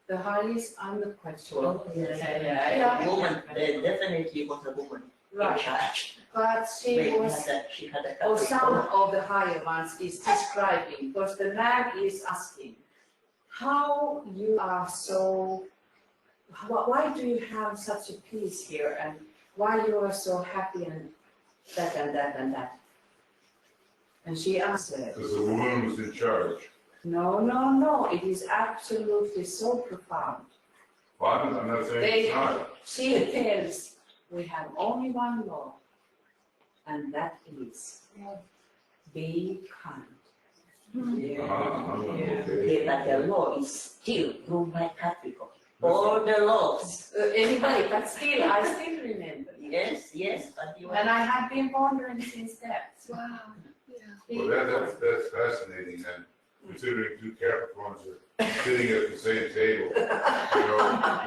The highest, I'm not quite sure. Yeah. Woman, definitely was a woman in Right, charge. but she was, She had a or couple some of the higher ones is describing, because the man is asking, how you are so, why do you have such a peace here, and why you are so happy, and that and that and that. And she answered, Because the woman was in charge. no, no, no, it is absolutely so profound. Well, I'm not saying it's not. She tells, we have only one law, and that is, be kind. Okay, but the law is still ruled by Capricorn. All the laws. Anyway, but still, I still remember. Yes, yes, but you And I have been wondering since that. Wow. Well, that's fascinating, and considering two Capricorns are sitting at the same table, you know.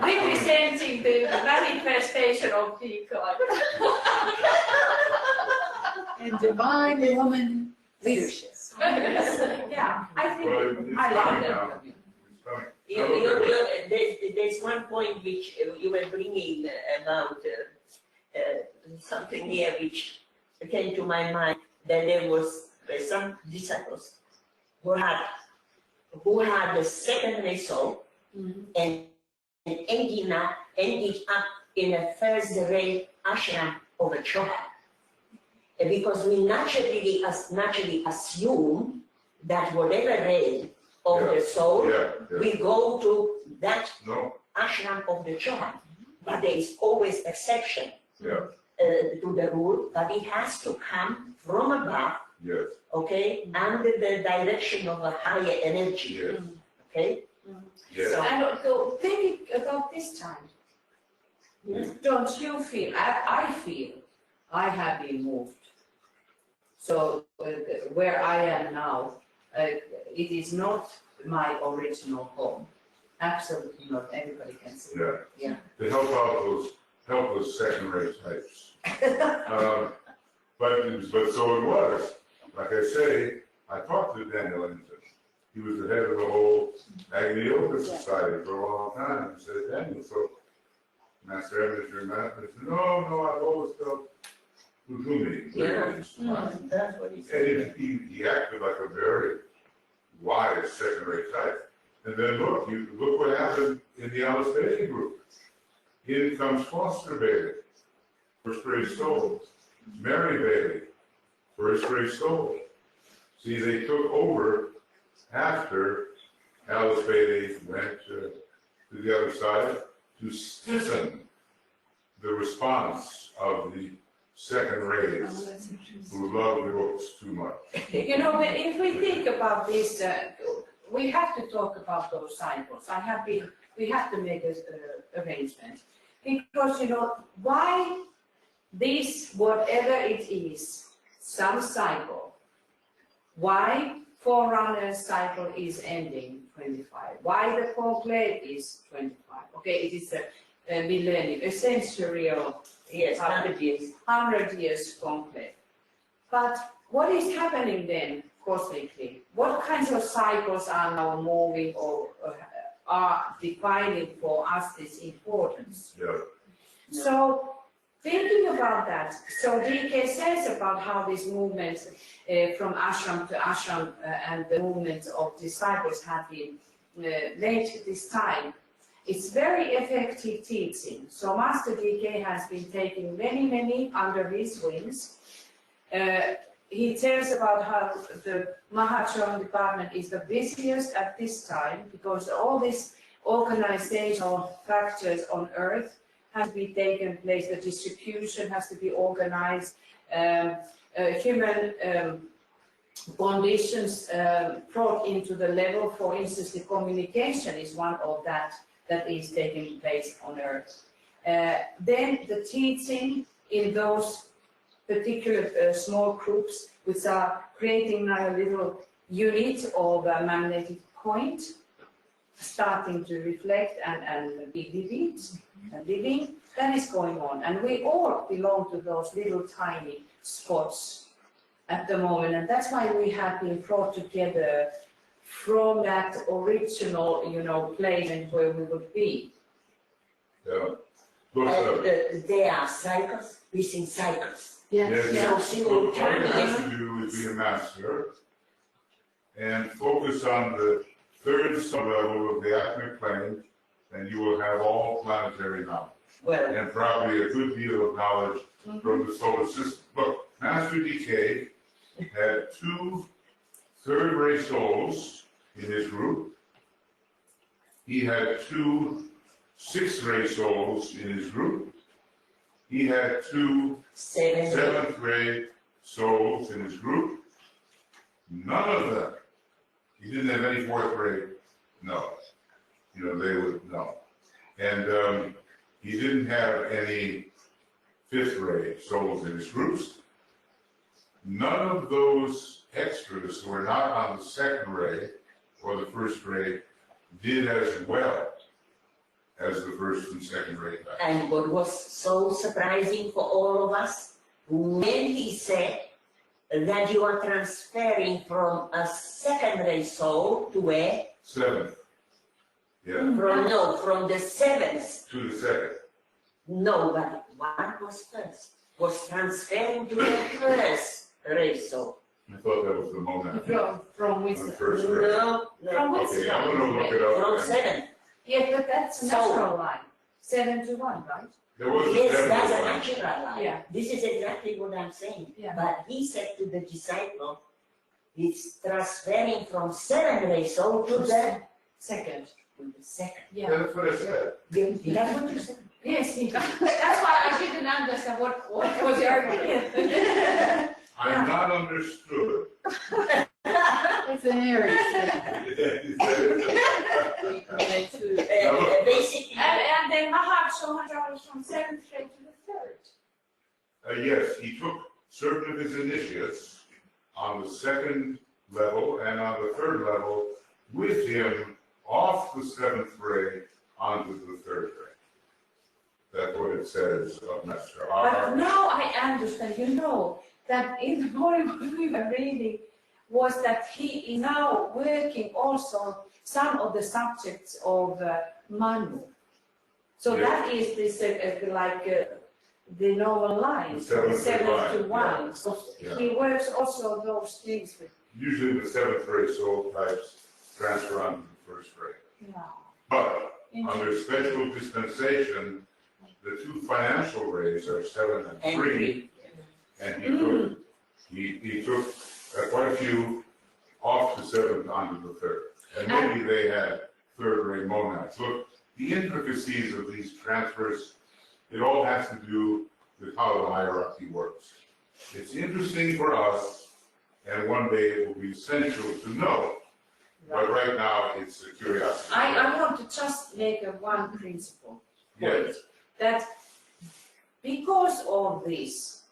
Representing the manifestation of people. And divine woman leadership. Yeah, I think, I love that. There's one point which you were bringing about something here which came to my mind, that there was some disciples who had the secondary soul and ended up in a first grade ashram of a Chohan. Because we naturally assume that whatever grade of the soul, we go to that ashram of the Chohan. But there is always exception to the rule, but it has to come from above, okay, under the direction of a higher energy, okay? So, and so think about this time. Don't you feel, I feel, I have been moved. So where I am now, it is not my original home. Absolutely not. Everybody can see. To help out those helpless second-rate types. But so it was. Like I say, I talked to Daniel Linton. He was the head of the whole Agni Yoga Society for a long time. He said, Daniel, so Master Eminence, your master? I said, no, I've always felt Udumi. That's what he said. And he acted like a very wise second-rate type. And then look what happened in the Alice Bailey group. In comes Foster Bailey, first grade soul. Mary Bailey, first grade soul. See, they took over after Alice Bailey went to the other side to stiffen the response of the second race who love the books too much. You know, if we think about this, we have to talk about those cycles. We have to make an arrangement. Because, you know, why this, whatever it is, some cycle, why Forerunner cycle is ending 25, why the conclave is 25. Okay, it is a millennium, a century of 100 years. 100 years conclave. But what is happening then cosmically? What kinds of cycles are now moving or are defining for us this importance? So thinking about that, so DK says about how this movement from ashram to ashram and the movement of disciples have been made this time. It's very effective teaching. So Master DK has been taking many under his wings. He tells about how the Mahachohan department is the busiest at this time because all these organizational factors on earth has to be taken place, the distribution has to be organized, human conditions brought into the level. For instance, the communication is one of that is taking place on earth. Then the teaching in those particular small groups, which are creating now a little unit of a magnetic point, starting to reflect and be living. That is going on, and we all belong to those little tiny spots at the moment, and that's why we have been brought together from that original, plan where we would be. Yeah. Look, There are cycles, missing cycles. Yes. yes, look, all you have to do is be a master and focus on the third sublevel of the atomic plane, and you will have all planetary knowledge. Well, And probably a good deal of knowledge from the solar system. Look, Master DK had 2 third-ray souls in his group. He had 2 sixth-ray souls in his group. He had 2 seventh-ray souls in his group. None of them. He didn't have any fourth-ray. No. They would no. And he didn't have any fifth-ray souls in his groups. None of those extras who were not on the second ray or the first ray did as well as the first and second ray guys. and what was so surprising for all of us, when he said that you are transferring from a second-ray soul to where? Seventh. Yeah, From the seventh. to the second. No, but one was first. Was transferring to the first ray soul. I thought that was the monad. From which, The first ray. No, from which Okay, I'm gonna look it up. from then. seven. Yeah, but that's natural line, 7 to 1, right? There was a Yes, seventh that's a one. natural line. Yeah. This is exactly what I'm saying. Yeah. But he said to the disciple, it's transferring from seven-ray soul to the Second, second. yeah. That's what I said. That's what you said. Yes, that's why I didn't understand what was the argument. I'm not understood. It's an Aries. They too. Basically, And then Mahachohan travels from 7th grade to the 3rd. Yes, he took certain of his initiates on the second level and on the third level with him off the seventh ray onto the third ray. That's what it says of Master But R. now I understand, that in the morning what we were reading was that he is now working also some of the subjects of Manu. So Yeah. that is this the normal lines, The 7 line, to 1. So Yeah. he works also those things with. Usually the seventh ray soul types transfer on to the first ray. Yeah. But under special dispensation, the 2 financial rays are 7 and 3. And he took quite a few off the seventh onto the third. And maybe they had third ray monads. Look, the intricacies of these transfers, it all has to do with how the hierarchy works. It's interesting for us, and one day it will be essential to know. But right now, it's a curiosity. I want to just make one principle point. Yes. That because of these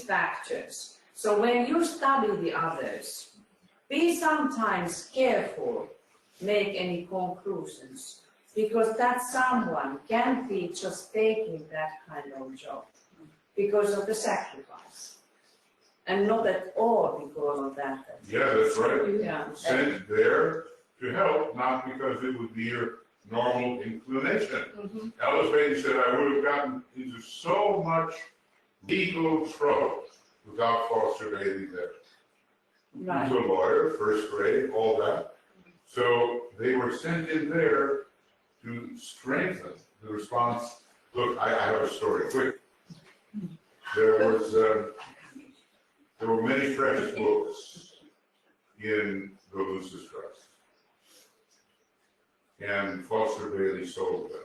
factors, so when you study the others, be sometimes careful, make any conclusions, because that someone can be just taking that kind of job because of the sacrifice, and not at all because of that. Yeah, that's right. Yeah. Sent there to help, not because it would be your normal inclination. Mhm. Alice Bailey said, I would have gotten into so much legal trouble without Foster Bailey there. Right. He was a lawyer, first grade, all that. So they were sent in there to strengthen the response. Look, I have a story, quick. There were many fresh books in the Lucis Trust. And Foster Bailey sold them.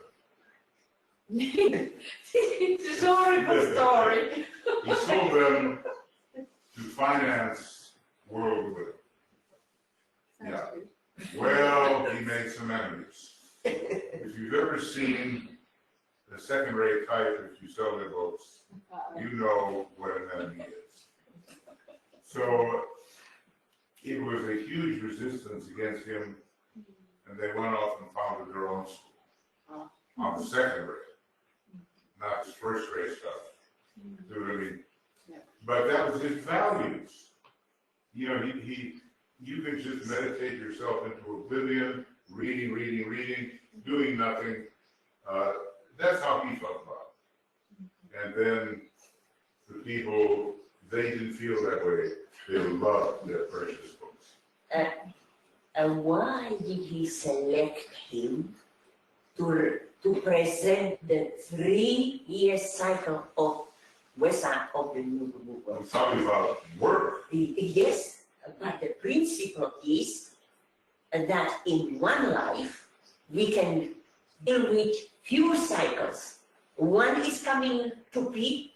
It's a horrible story. He sold them to finance World War. Yeah. Well, he made some enemies. If you've ever seen the second-rate type, if you sell their books, you know what an enemy is. So it was a huge resistance against him, and they went off and founded their own school on the second rate. not this first grade stuff. See what I mean? Yeah. But that was his values. You know, you can just meditate yourself into oblivion, reading, doing nothing. That's how he felt about it. And then the people, they didn't feel that way. They loved their precious books. And why did he select him to present the 3-year cycle of Wesak of the New I'm World? talking about work. Yes, but the principle is that in one life we can deal with few cycles. One is coming to peak,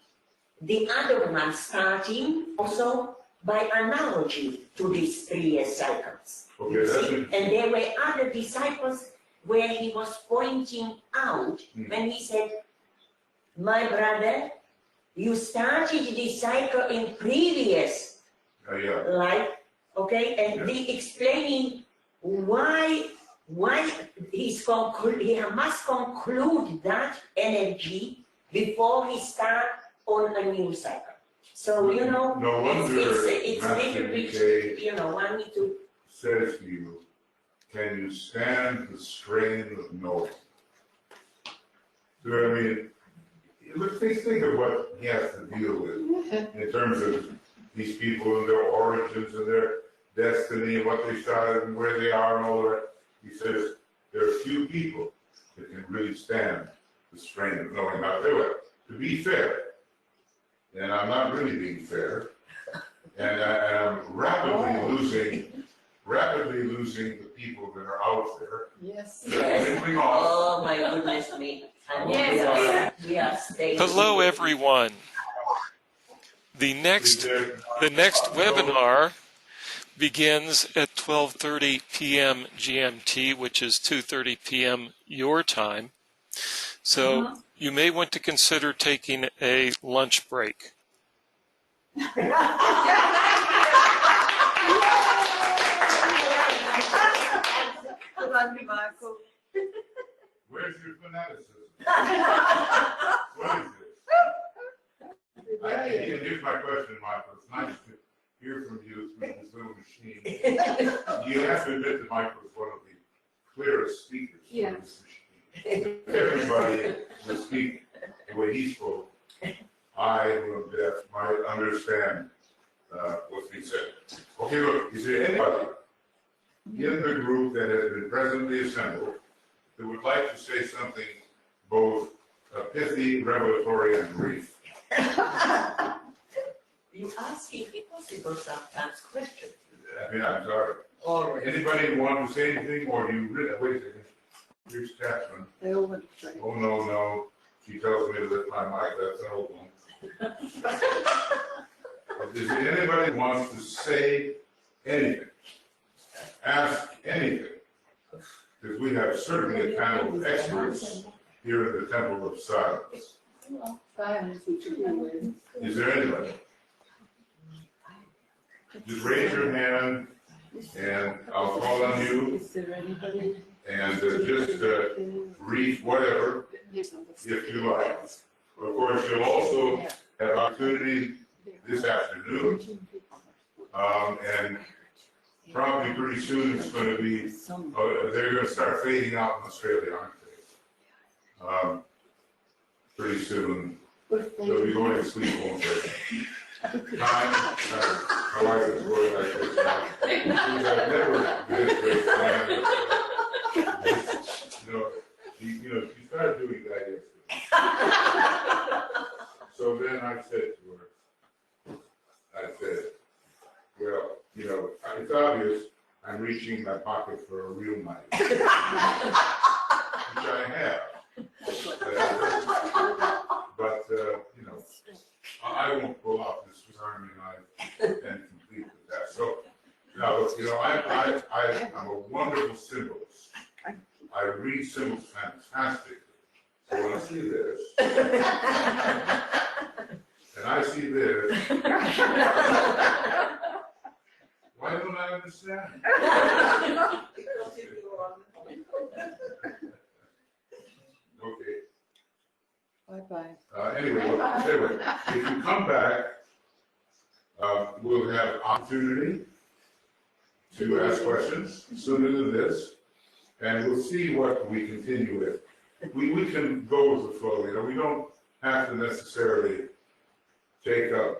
the other one starting also by analogy to these 3-year cycles. Okay, that's it. And there were other disciples where he was pointing out when he said, my brother, you started this cycle in previous life, okay? And they explaining why he must conclude that energy before he start on a new cycle. So, you know, No wonder it's Master little bit, DK you know, one need to. says to you, can you stand the strain of knowing? So, I mean, let's think of what he has to deal with in terms of these people and their origins and their destiny and what they started and where they are and all that. He says there are few people that can really stand the strain of knowing how to do it. To be fair, and I'm not really being fair, and I'm rapidly losing the people that are out there. Yes. Moving on. Oh my goodness me. And we are staying. Hello, everyone. The next webinar begins at 12:30 p.m. GMT, which is 2:30 p.m. your time. So you may want to consider taking a lunch break. Where's your fanaticism? What is this? Here's my question, Michael. It's nice to hear from you through this little machine. You have to admit that Michael is one of the clearest speakers of this machine. Everybody will speak the way he spoke. I, who am deaf, might understand what's being said. Okay, look, is there anybody in the group that has been presently assembled that would like to say something both pithy, revelatory, and brief? You ask if it's possible sometimes questions. I mean, I'm sorry. All right. Anybody want to say anything, or do you really, wait a second, here's Catherine. They all went to Oh, no, she tells me to lift my mic, that's an old one. Is there anybody who wants to say anything? Ask anything? Because we have certainly a panel of experts here in the Temple of Silence. Is there anybody? Just raise your hand and I'll call on you Is there anybody? and just read whatever if you like. Of course, you'll also have opportunity this afternoon and probably pretty soon it's going to be, they're going to start fading out in Australia, aren't they? Pretty soon, they'll be going to sleep, won't they? My wife is going like this now. I've never been very fine. She started doing that yesterday. So then I said to her, well, it's obvious I'm reaching my pocket for a real knife, which I have. But I won't pull out this army knife and complete with that. So now, I'm a wonderful symbolist. I read symbols fantastically. So when I see this, and I see this, why don't I understand? Okay. Bye-bye. Anyway, if you come back, we'll have opportunity to ask questions sooner than this, and we'll see what we continue with. We can go with the flow, you know, we don't have to necessarily take up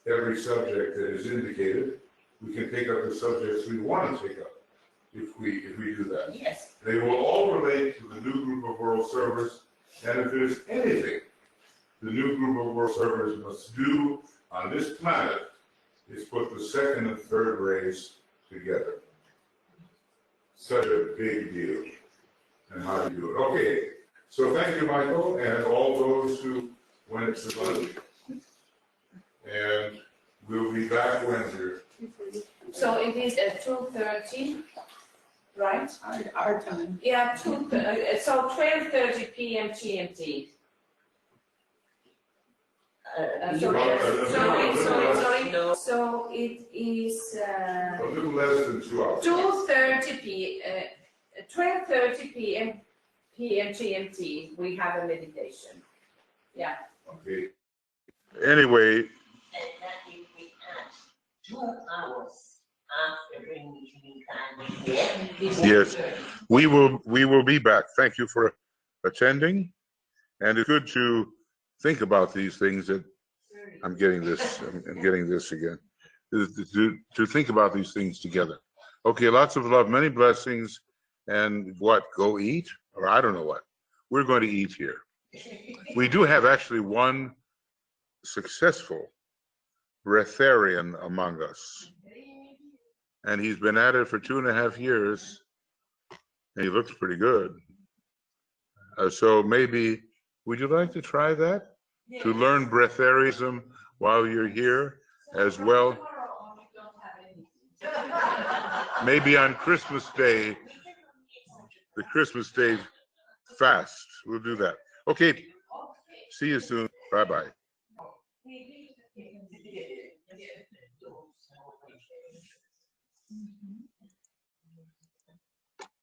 every subject that is indicated. We can take up the subjects we want to take up if we do that. Yes. They will all relate to the new group of world servers, and if there's anything the new group of world servers must do on this planet is put the second and third rays together. Such a big deal. And how do you do it? Okay, so thank you, Michael, and all those who went to lunch. And we'll be back Wednesday. So it is at 2:30, right? Our time. Yeah, so 12:30 p.m. GMT. So it is A little less than 2 hours. 12:30 p.m. GMT. We have a meditation. Yeah. Okay. Anyway, And that if we add 2 hours after bringing time. yes, we will be back. Thank you for attending, and it's good to think about these things. That I'm getting this again. To think about these things together. Okay, lots of love, many blessings, and what? Go eat, or I don't know what. We're going to eat here. We do have actually one successful breatharian among us, and he's been at it for 2.5 years, and he looks pretty good. So maybe, would you like to try that? To learn breatharianism while you're here as well? Maybe on Christmas Day, the Christmas Day fast. We'll do that. Okay. See you soon. Bye-bye.